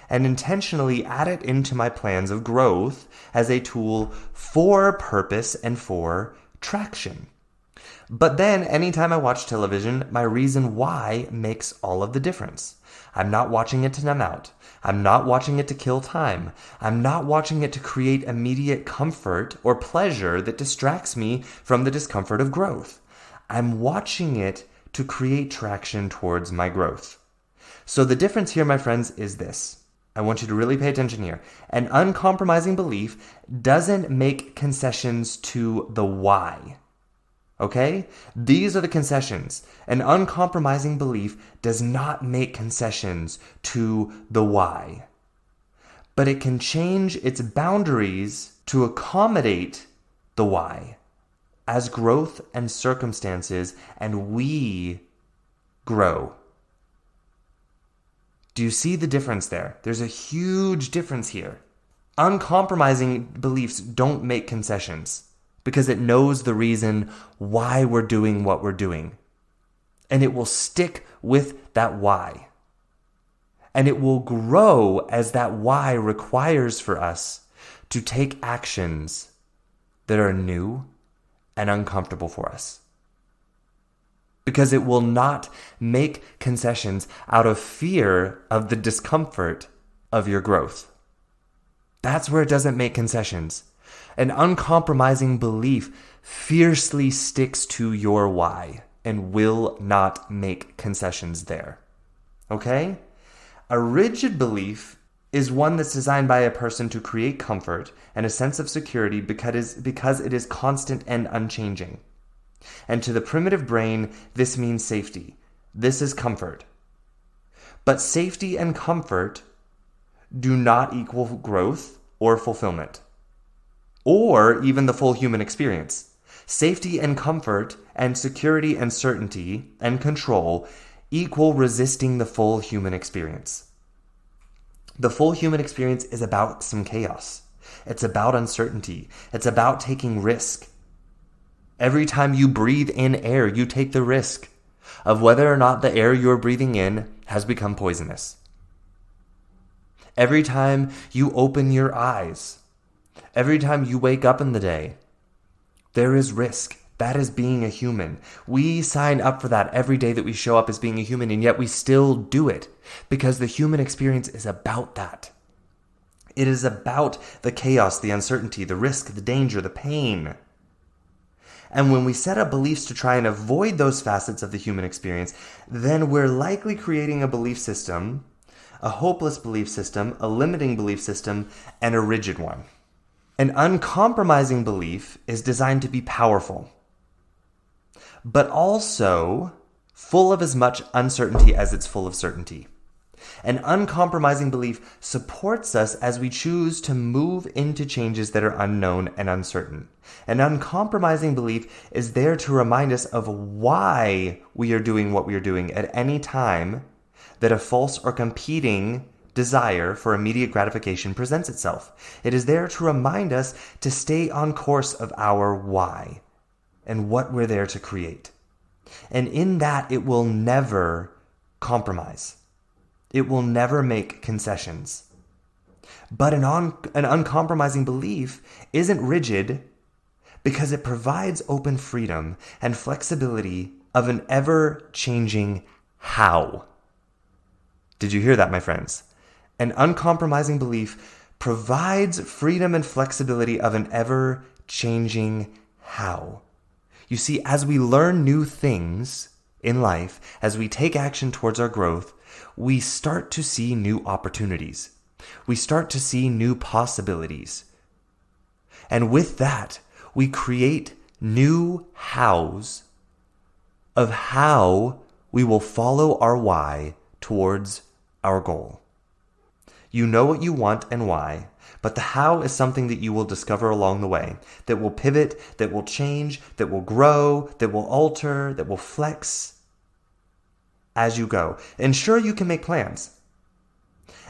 and intentionally add it into my plans of growth as a tool for purpose and for traction. But then, anytime I watch television, my reason why makes all of the difference. I'm not watching it to numb out. I'm not watching it to kill time. I'm not watching it to create immediate comfort or pleasure that distracts me from the discomfort of growth. I'm watching it to create traction towards my growth. So the difference here, my friends, is this. I want you to really pay attention here. An uncompromising belief doesn't make concessions to the why. Okay? These are the concessions. An uncompromising belief does not make concessions to the why. But it can change its boundaries to accommodate the why as growth and circumstances and we grow. Do you see the difference there? There's a huge difference here. Uncompromising beliefs don't make concessions because it knows the reason why we're doing what we're doing. And it will stick with that why. And it will grow as that why requires for us to take actions that are new and uncomfortable for us. Because it will not make concessions out of fear of the discomfort of your growth. That's where it doesn't make concessions. An uncompromising belief fiercely sticks to your why and will not make concessions there. Okay? A rigid belief is one that's designed by a person to create comfort and a sense of security because it is constant and unchanging. And to the primitive brain, this means safety. This is comfort. But safety and comfort do not equal growth or fulfillment, or even the full human experience. Safety and comfort and security and certainty and control equal resisting the full human experience. The full human experience is about some chaos. It's about uncertainty. It's about taking risk. Every time you breathe in air, you take the risk of whether or not the air you're breathing in has become poisonous. Every time you open your eyes, every time you wake up in the day, there is risk. That is being a human. We sign up for that every day that we show up as being a human, and yet we still do it because the human experience is about that. It is about the chaos, the uncertainty, the risk, the danger, the pain. And when we set up beliefs to try and avoid those facets of the human experience, then we're likely creating a belief system, a hopeless belief system, a limiting belief system, and a rigid one. An uncompromising belief is designed to be powerful, but also full of as much uncertainty as it's full of certainty. An uncompromising belief supports us as we choose to move into changes that are unknown and uncertain. An uncompromising belief is there to remind us of why we are doing what we are doing at any time that a false or competing desire for immediate gratification presents itself. It is there to remind us to stay on course of our why and what we're there to create. And in that, it will never compromise. It will never make concessions. But an uncompromising belief isn't rigid because it provides open freedom and flexibility of an ever-changing how. Did you hear that, my friends? An uncompromising belief provides freedom and flexibility of an ever-changing how. You see, as we learn new things in life, as we take action towards our growth, we start to see new opportunities. We start to see new possibilities. And with that, we create new hows of how we will follow our why towards our goal. You know what you want and why, but the how is something that you will discover along the way, that will pivot, that will change, that will grow, that will alter, that will flex as you go. And sure, you can make plans.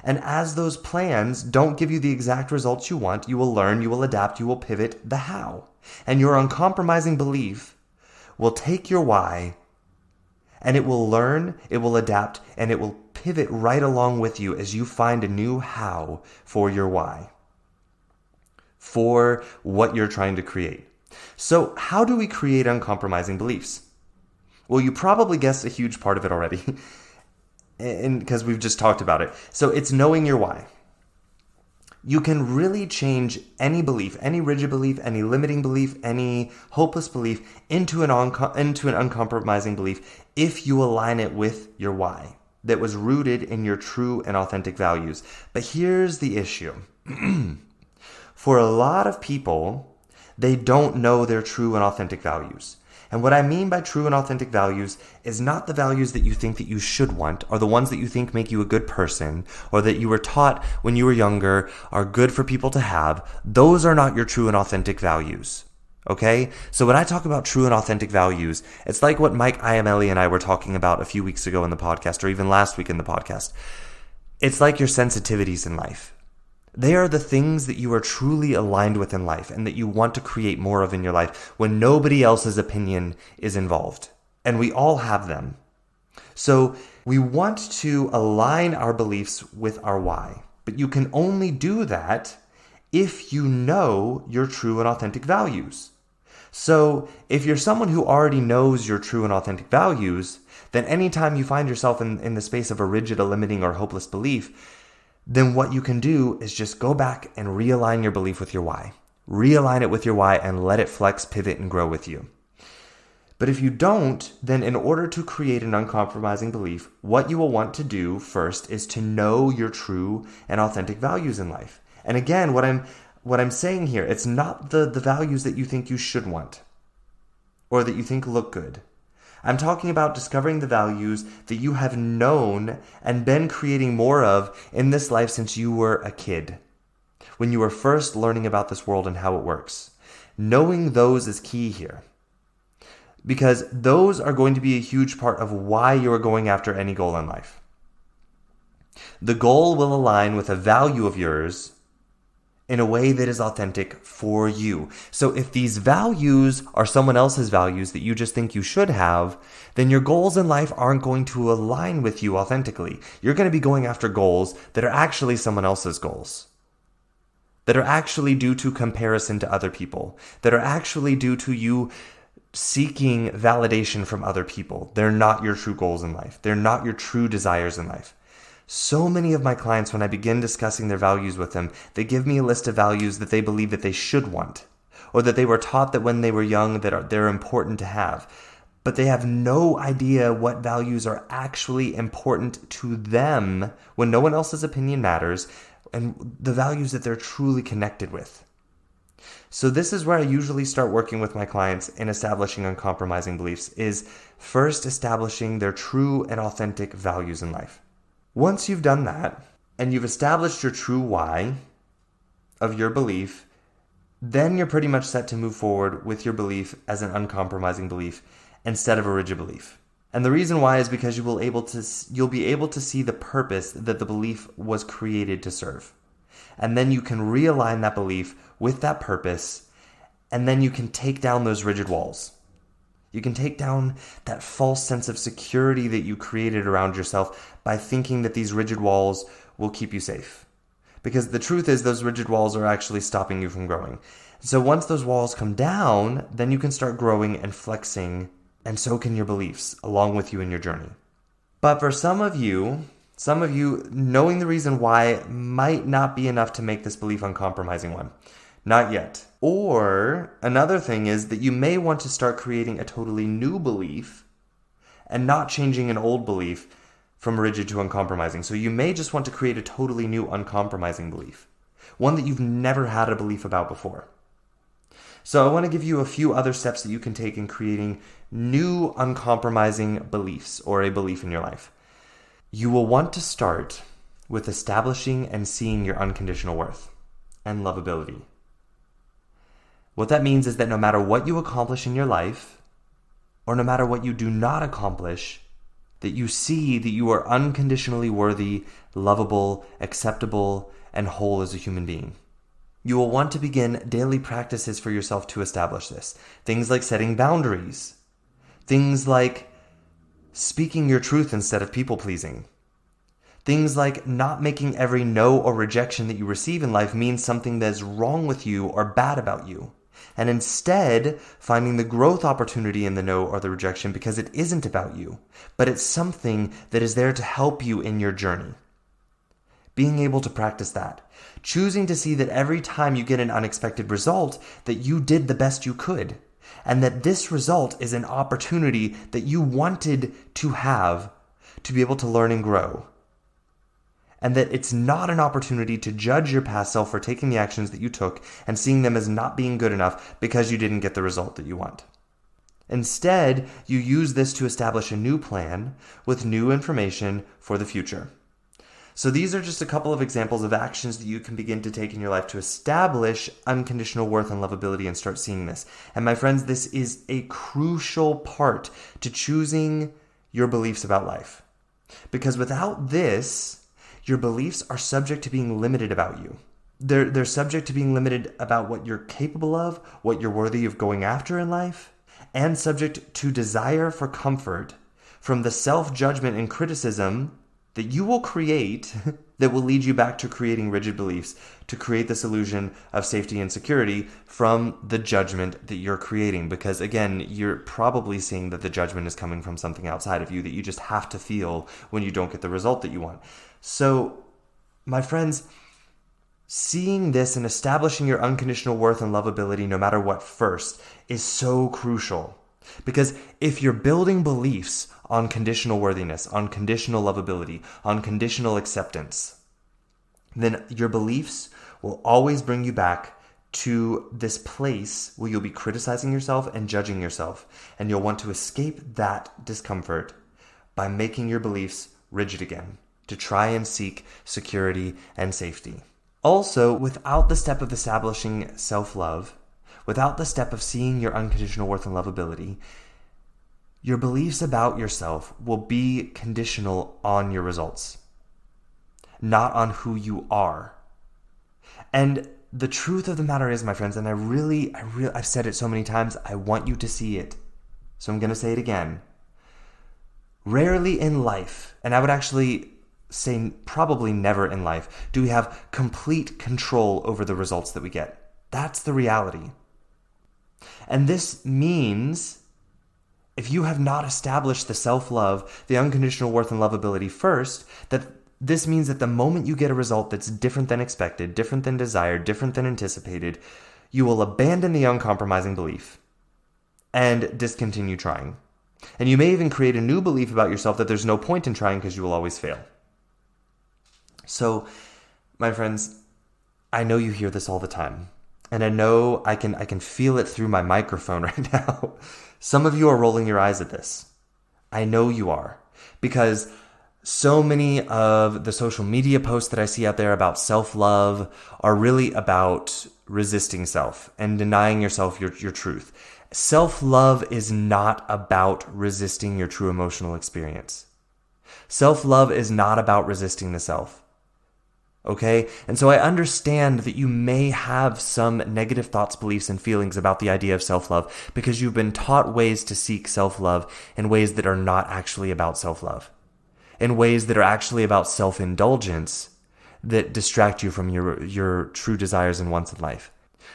And as those plans don't give you the exact results you want, you will learn, you will adapt, you will pivot the how. And your uncompromising belief will take your why, and it will learn, it will adapt, and it will pivot right along with you as you find a new how for your why, for what you're trying to create. So how do we create uncompromising beliefs? Well, you probably guessed a huge part of it already, and because we've just talked about it. So it's knowing your why. You can really change any belief, any rigid belief, any limiting belief, any hopeless belief into an uncompromising belief if you align it with your why. that was rooted in your true and authentic values. But here's the issue. For a lot of people, they don't know their true and authentic values. And what I mean by true and authentic values is not the values that you think that you should want, or the ones that you think make you a good person, or that you were taught when you were younger are good for people to have. Those are not your true and authentic values. Okay? So when I talk about true and authentic values, it's like what Mike Iamelli and I were talking about a few weeks ago in the podcast, or even last week in the podcast. It's like your sensitivities in life. They are the things that you are truly aligned with in life and that you want to create more of in your life when nobody else's opinion is involved. And we all have them. So we want to align our beliefs with our why. But you can only do that if you know your true and authentic values. So if you're someone who already knows your true and authentic values, then anytime you find yourself in the space of a rigid, a limiting, or hopeless belief, then what you can do is just go back and realign your belief with your why. Realign it with your why and let it flex, pivot, and grow with you. But if you don't, then in order to create an uncompromising belief, what you will want to do first is to know your true and authentic values in life. And again, what I'm saying here, it's not the values that you think you should want or that you think look good. I'm talking about discovering the values that you have known and been creating more of in this life since you were a kid, when you were first learning about this world and how it works. Knowing those is key here, because those are going to be a huge part of why you're going after any goal in life. The goal will align with a value of yours in a way that is authentic for you. So if these values are someone else's values that you just think you should have, then your goals in life aren't going to align with you authentically. You're going to be going after goals that are actually someone else's goals, that are actually due to comparison to other people, that are actually due to you seeking validation from other people. They're not your true goals in life. They're not your true desires in life. So many of my clients, when I begin discussing their values with them, they give me a list of values that they believe that they should want, or that they were taught that when they were young that they're important to have. But they have no idea what values are actually important to them when no one else's opinion matters, and the values that they're truly connected with. So this is where I usually start working with my clients in establishing uncompromising beliefs, is first establishing their true and authentic values in life. Once you've done that, and you've established your true why of your belief, then you're pretty much set to move forward with your belief as an uncompromising belief instead of a rigid belief. And the reason why is because you'll be able to see the purpose that the belief was created to serve. And then you can realign that belief with that purpose, and then you can take down those rigid walls. You can take down that false sense of security that you created around yourself by thinking that these rigid walls will keep you safe. Because the truth is those rigid walls are actually stopping you from growing. So once those walls come down, then you can start growing and flexing, and so can your beliefs along with you in your journey. But for some of you, knowing the reason why might not be enough to make this belief uncompromising one. Not yet. Or another thing is that you may want to start creating a totally new belief and not changing an old belief from rigid to uncompromising. So you may just want to create a totally new uncompromising belief, one that you've never had a belief about before. So I want to give you a few other steps that you can take in creating new uncompromising beliefs or a belief in your life. You will want to start with establishing and seeing your unconditional worth and lovability. What that means is that no matter what you accomplish in your life, or no matter what you do not accomplish, that you see that you are unconditionally worthy, lovable, acceptable, and whole as a human being. You will want to begin daily practices for yourself to establish this. Things like setting boundaries. Things like speaking your truth instead of people-pleasing. Things like not making every no or rejection that you receive in life mean something that is wrong with you or bad about you. And instead, finding the growth opportunity in the no or the rejection because it isn't about you, but it's something that is there to help you in your journey. Being able to practice that. Choosing to see that every time you get an unexpected result, that you did the best you could. And that this result is an opportunity that you wanted to have to be able to learn and grow. And that it's not an opportunity to judge your past self for taking the actions that you took and seeing them as not being good enough because you didn't get the result that you want. Instead, you use this to establish a new plan with new information for the future. So these are just a couple of examples of actions that you can begin to take in your life to establish unconditional worth and lovability and start seeing this. And my friends, this is a crucial part to choosing your beliefs about life. Because without this, your beliefs are subject to being limited about you. They're subject to being limited about what you're capable of, what you're worthy of going after in life, and subject to desire for comfort from the self-judgment and criticism that you will create that will lead you back to creating rigid beliefs to create this illusion of safety and security from the judgment that you're creating. Because again, you're probably seeing that the judgment is coming from something outside of you that you just have to feel when you don't get the result that you want. So, my friends, seeing this and establishing your unconditional worth and lovability no matter what first is so crucial. Because if you're building beliefs on conditional worthiness, on conditional lovability, on conditional acceptance, then your beliefs will always bring you back to this place where you'll be criticizing yourself and judging yourself. And you'll want to escape that discomfort by making your beliefs rigid again, to try and seek security and safety. Also, without the step of establishing self-love, without the step of seeing your unconditional worth and lovability, your beliefs about yourself will be conditional on your results, not on who you are. And the truth of the matter is, my friends, and I've said it so many times, I want you to see it. So I'm going to say it again. Rarely in life, and I would actually say probably never in life, do we have complete control over the results that we get. That's the reality. And this means if you have not established the self-love, the unconditional worth and lovability first, that this means that the moment you get a result that's different than expected, different than desired, different than anticipated, you will abandon the uncompromising belief and discontinue trying. And you may even create a new belief about yourself that there's no point in trying because you will always fail. So, my friends, I know you hear this all the time. And I know I can feel it through my microphone right now. Some of you are rolling your eyes at this. I know you are. Because so many of the social media posts that I see out there about self-love are really about resisting self and denying yourself your truth. Self-love is not about resisting your true emotional experience. Self-love is not about resisting the self. Okay? And so I understand that you may have some negative thoughts, beliefs, and feelings about the idea of self-love because you've been taught ways to seek self-love in ways that are not actually about self-love, in ways that are actually about self-indulgence that distract you from your true desires and wants in life.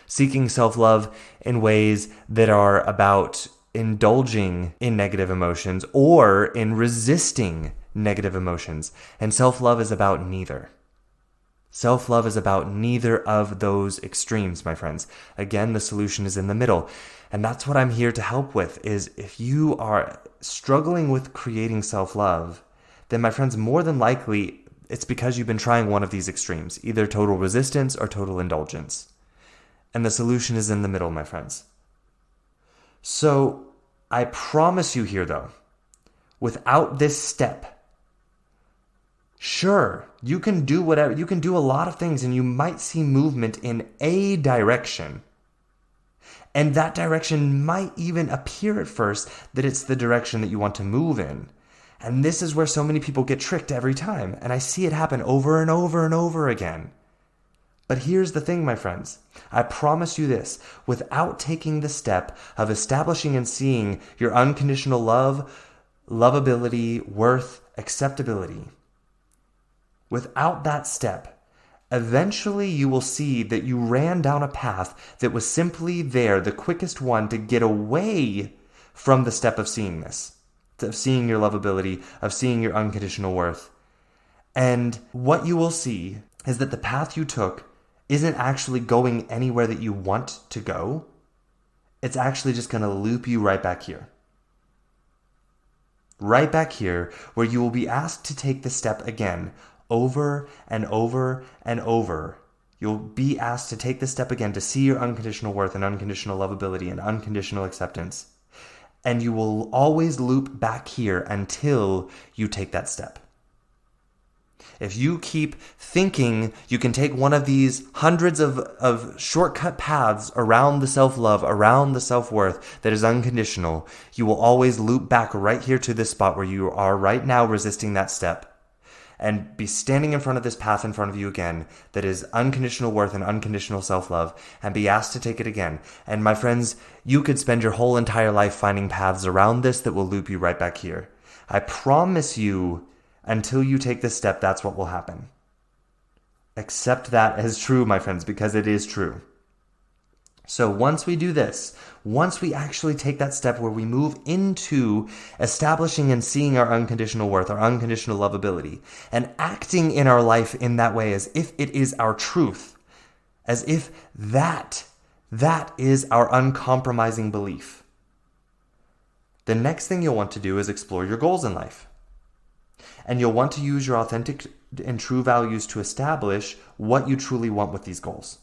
Seeking self-love in ways that are about indulging in negative emotions or in resisting negative emotions. And self-love is about neither. Self-love is about neither of those extremes, my friends. Again, the solution is in the middle. And that's what I'm here to help with, is if you are struggling with creating self-love, then my friends, more than likely, it's because you've been trying one of these extremes, either total resistance or total indulgence. And the solution is in the middle, my friends. So I promise you here, though, without this step, sure, you can do whatever, you can do a lot of things and you might see movement in a direction. And that direction might even appear at first that it's the direction that you want to move in. And this is where so many people get tricked every time. And I see it happen over and over and over again. But here's the thing, my friends. I promise you this. Without taking the step of establishing and seeing your unconditional love, lovability, worth, acceptability, without that step, eventually you will see that you ran down a path that was simply there, the quickest one to get away from the step of seeing this, of seeing your lovability, of seeing your unconditional worth. And what you will see is that the path you took isn't actually going anywhere that you want to go. It's actually just going to loop you right back here. right back here, where you will be asked to take the step again, over and over and over. You'll be asked to take the step again to see your unconditional worth and unconditional lovability and unconditional acceptance. And you will always loop back here until you take that step. If you keep thinking you can take one of these hundreds of shortcut paths around the self-love, around the self-worth that is unconditional, you will always loop back right here to this spot where you are right now resisting that step and be standing in front of this path in front of you again that is unconditional worth and unconditional self-love and be asked to take it again. And my friends, you could spend your whole entire life finding paths around this that will loop you right back here. I promise you, until you take this step, that's what will happen. Accept that as true, my friends, because it is true. So once we do this, once we actually take that step where we move into establishing and seeing our unconditional worth, our unconditional lovability, and acting in our life in that way as if it is our truth, as if that is our uncompromising belief, the next thing you'll want to do is explore your goals in life. And you'll want to use your authentic and true values to establish what you truly want with these goals.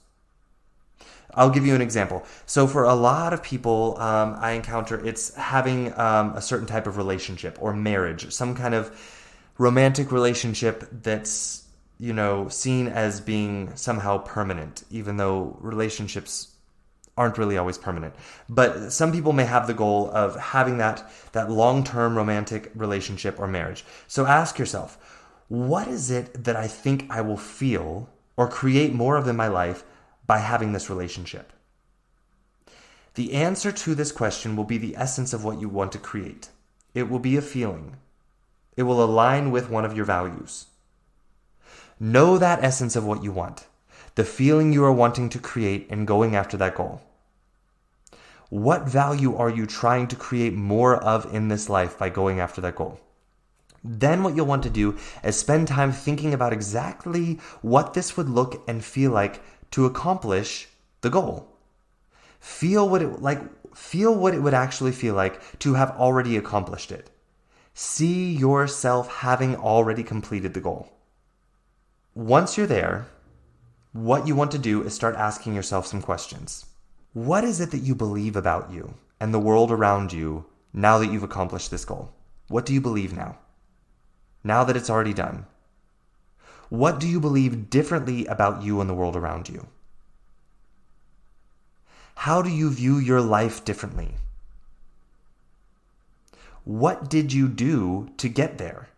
I'll give you an example. So for a lot of people I encounter, it's having a certain type of relationship or marriage, some kind of romantic relationship that's, seen as being somehow permanent, even though relationships aren't really always permanent. But some people may have the goal of having that long-term romantic relationship or marriage. So ask yourself, what is it that I think I will feel or create more of in my life by having this relationship? The answer to this question will be the essence of what you want to create. It will be a feeling. It will align with one of your values. Know that essence of what you want, the feeling you are wanting to create and going after that goal. What value are you trying to create more of in this life by going after that goal? Then what you'll want to do is spend time thinking about exactly what this would look and feel like to accomplish the goal. Feel what it would actually feel like to have already accomplished it. See yourself having already completed the goal. Once you're there, what you want to do is start asking yourself some questions. What is it that you believe about you and the world around you now that you've accomplished this goal? What do you believe now? Now that it's already done. What do you believe differently about you and the world around you? How do you view your life differently? What did you do to get there?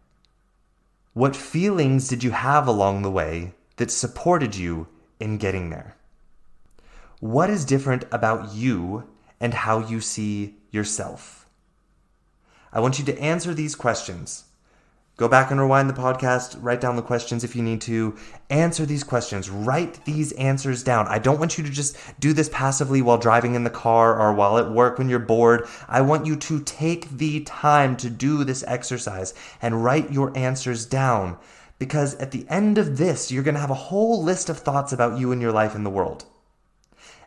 What feelings did you have along the way that supported you in getting there? What is different about you and how you see yourself? I want you to answer these questions. Go back and rewind the podcast, write down the questions if you need to. Answer these questions. Write these answers down. I don't want you to just do this passively while driving in the car or while at work when you're bored. I want you to take the time to do this exercise and write your answers down. Because at the end of this, you're going to have a whole list of thoughts about you and your life in the world.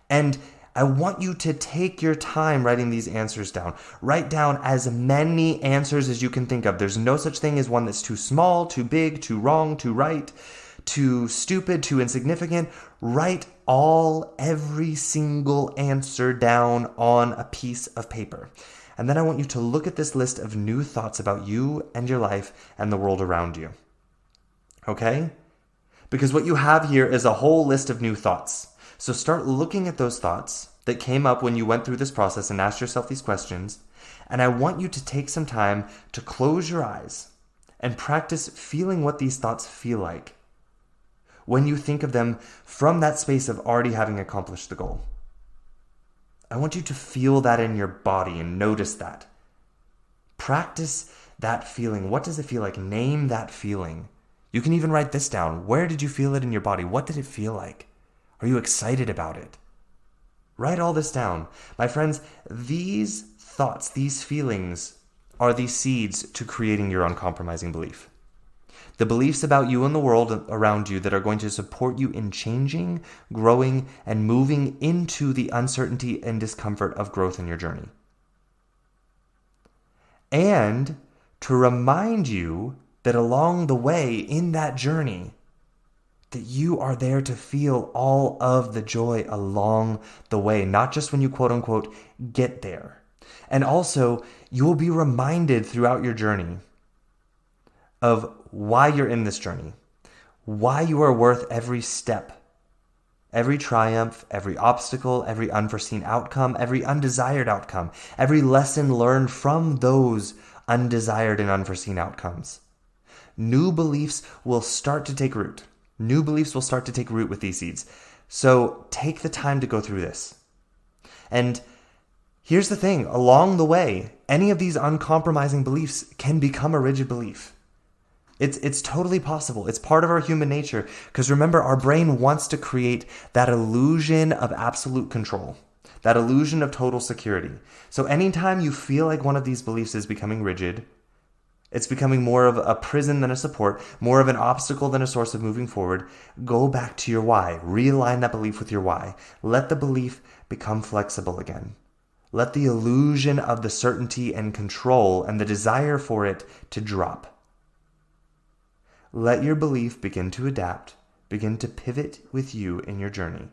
And I want you to take your time writing these answers down. Write down as many answers as you can think of. There's no such thing as one that's too small, too big, too wrong, too right, too stupid, too insignificant. Write every single answer down on a piece of paper. And then I want you to look at this list of new thoughts about you and your life and the world around you. Okay? Because what you have here is a whole list of new thoughts. So start looking at those thoughts that came up when you went through this process and asked yourself these questions. And I want you to take some time to close your eyes and practice feeling what these thoughts feel like when you think of them from that space of already having accomplished the goal. I want you to feel that in your body and notice that. Practice that feeling. What does it feel like? Name that feeling. You can even write this down. Where did you feel it in your body? What did it feel like? Are you excited about it? Write all this down. My friends, these thoughts, these feelings are the seeds to creating your uncompromising belief. The beliefs about you and the world around you that are going to support you in changing, growing, and moving into the uncertainty and discomfort of growth in your journey. And to remind you that along the way in that journey, that you are there to feel all of the joy along the way, not just when you quote unquote get there. And also, you will be reminded throughout your journey of why you're in this journey, why you are worth every step, every triumph, every obstacle, every unforeseen outcome, every undesired outcome, every lesson learned from those undesired and unforeseen outcomes. New beliefs will start to take root. New beliefs will start to take root with these seeds. So take the time to go through this. And here's the thing, along the way, any of these uncompromising beliefs can become a rigid belief. It's totally possible. It's part of our human nature. Because remember, our brain wants to create that illusion of absolute control, that illusion of total security. So anytime you feel like one of these beliefs is becoming rigid, it's becoming more of a prison than a support, more of an obstacle than a source of moving forward, go back to your why. Realign that belief with your why. Let the belief become flexible again. Let the illusion of the certainty and control and the desire for it to drop. Let your belief begin to adapt, begin to pivot with you in your journey.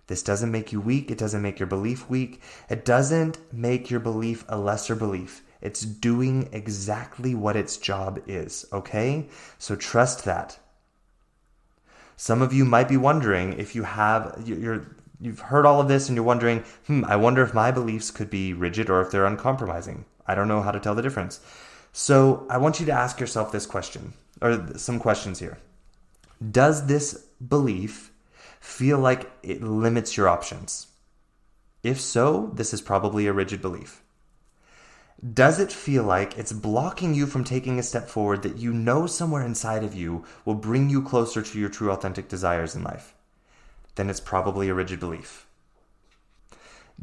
This doesn't make you weak. It doesn't make your belief weak. It doesn't make your belief a lesser belief. It's doing exactly what its job is, okay? So trust that. Some of you might be wondering if you've heard all of this and you're wondering, I wonder if my beliefs could be rigid or if they're uncompromising. I don't know how to tell the difference. So I want you to ask yourself this question, or some questions here. Does this belief feel like it limits your options? If so, this is probably a rigid belief. Does it feel like it's blocking you from taking a step forward that you know somewhere inside of you will bring you closer to your true authentic desires in life? Then it's probably a rigid belief.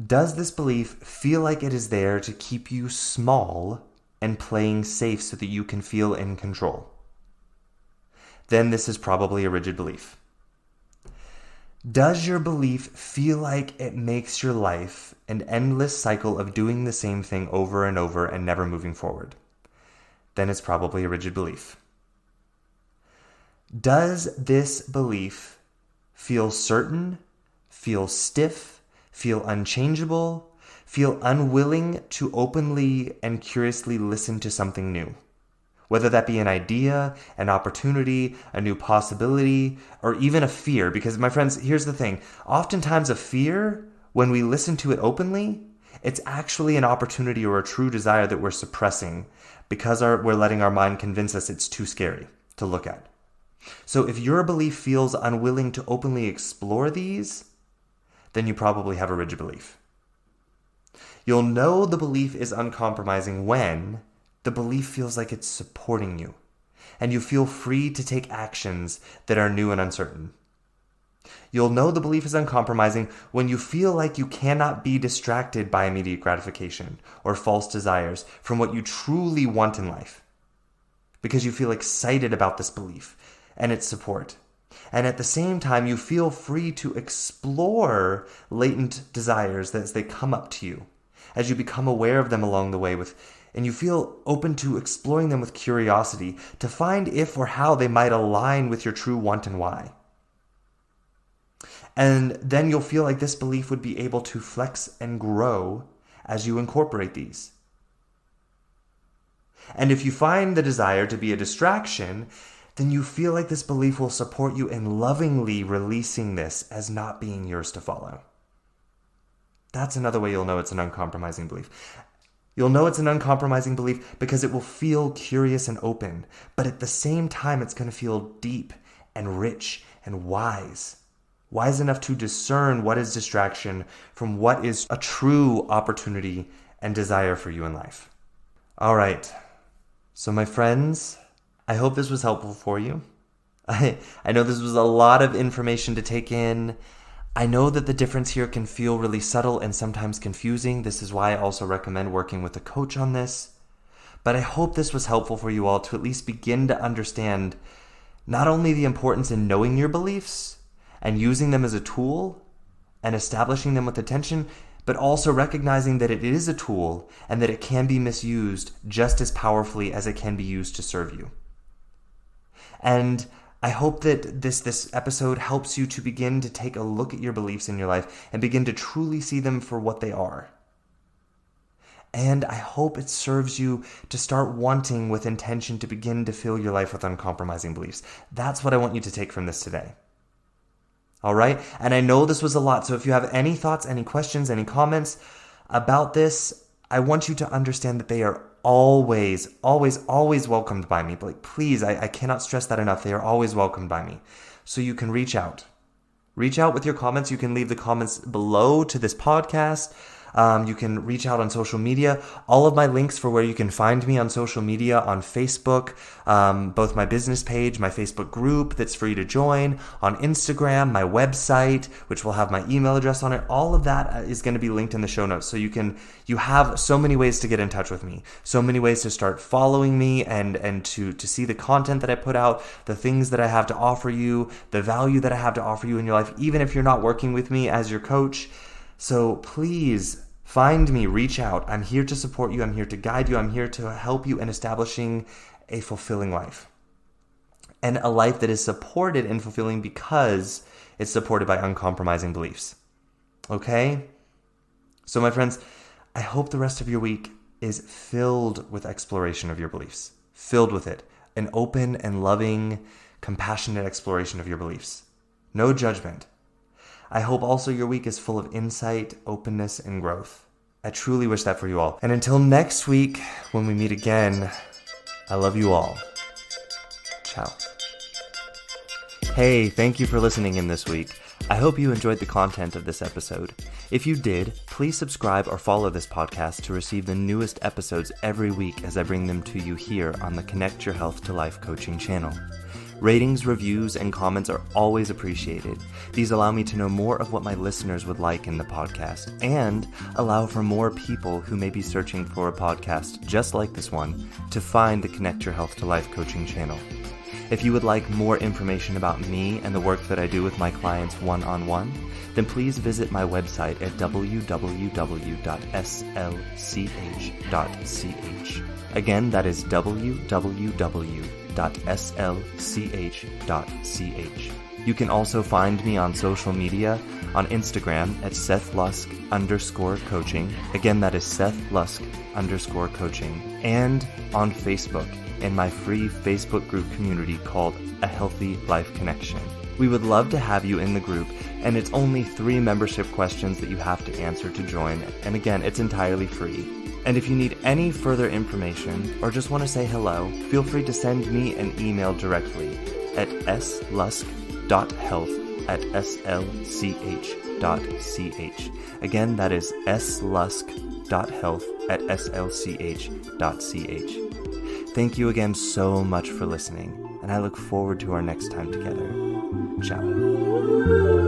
Does this belief feel like it is there to keep you small and playing safe so that you can feel in control? Then this is probably a rigid belief. Does your belief feel like it makes your life an endless cycle of doing the same thing over and over and never moving forward? Then it's probably a rigid belief. Does this belief feel certain, feel stiff, feel unchangeable, feel unwilling to openly and curiously listen to something new? Whether that be an idea, an opportunity, a new possibility, or even a fear. Because, my friends, here's the thing. Oftentimes a fear, when we listen to it openly, it's actually an opportunity or a true desire that we're suppressing because we're letting our mind convince us it's too scary to look at. So if your belief feels unwilling to openly explore these, then you probably have a rigid belief. You'll know the belief is uncompromising when the belief feels like it's supporting you, and you feel free to take actions that are new and uncertain. You'll know the belief is uncompromising when you feel like you cannot be distracted by immediate gratification or false desires from what you truly want in life, because you feel excited about this belief and its support. And at the same time, you feel free to explore latent desires as they come up to you, as you become aware of them along the way and you feel open to exploring them with curiosity to find if or how they might align with your true want and why. And then you'll feel like this belief would be able to flex and grow as you incorporate these. And if you find the desire to be a distraction, then you feel like this belief will support you in lovingly releasing this as not being yours to follow. That's another way you'll know it's an uncompromising belief. You'll know it's an uncompromising belief because it will feel curious and open, but at the same time, it's going to feel deep and rich and wise. Wise enough to discern what is distraction from what is a true opportunity and desire for you in life. All right. So my friends, I hope this was helpful for you. I know this was a lot of information to take in. I know that the difference here can feel really subtle and sometimes confusing. This is why I also recommend working with a coach on this. But I hope this was helpful for you all to at least begin to understand not only the importance in knowing your beliefs and using them as a tool and establishing them with attention, but also recognizing that it is a tool and that it can be misused just as powerfully as it can be used to serve you. And I hope that this episode helps you to begin to take a look at your beliefs in your life and begin to truly see them for what they are. And I hope it serves you to start wanting with intention to begin to fill your life with uncompromising beliefs. That's what I want you to take from this today. All right? And I know this was a lot, so if you have any thoughts, any questions, any comments about this, I want you to understand that they are always welcomed by me. But please, I cannot stress that enough. They are always welcomed by me. So you can reach out. Reach out with your comments. You can leave the comments below to this podcast. You can reach out on social media. All of my links for where you can find me on social media, on Facebook, both my business page, my Facebook group that's free to join, on Instagram, my website, which will have my email address on it. All of that is going to be linked in the show notes. So you have so many ways to get in touch with me, so many ways to start following me and to see the content that I put out, the things that I have to offer you, the value that I have to offer you in your life, even if you're not working with me as your coach. So please find me, reach out. I'm here to support you. I'm here to guide you. I'm here to help you in establishing a fulfilling life. And a life that is supported and fulfilling because it's supported by uncompromising beliefs. Okay? So my friends, I hope the rest of your week is filled with exploration of your beliefs. Filled with it. An open and loving, compassionate exploration of your beliefs. No judgment. I hope also your week is full of insight, openness, and growth. I truly wish that for you all. And until next week, when we meet again, I love you all. Ciao. Hey, thank you for listening in this week. I hope you enjoyed the content of this episode. If you did, please subscribe or follow this podcast to receive the newest episodes every week as I bring them to you here on the Connect Your Health to Life coaching channel. Ratings, reviews, and comments are always appreciated. These allow me to know more of what my listeners would like in the podcast and allow for more people who may be searching for a podcast just like this one to find the Connect Your Health to Life coaching channel. If you would like more information about me and the work that I do with my clients one-on-one, then please visit my website at www.slch.ch. Again, that is www.slch.ch. You can also find me on social media on Instagram at SethLusk_coaching. Again, that is SethLusk_coaching. And on Facebook in my free Facebook group community called A Healthy Life Connection. We would love to have you in the group, and it's only 3 membership questions that you have to answer to join. And again, it's entirely free. And if you need any further information or just want to say hello, feel free to send me an email directly at slusk.health@slch.ch. Again, that is slusk.health@slch.ch. Thank you again so much for listening, and I look forward to our next time together. Ciao.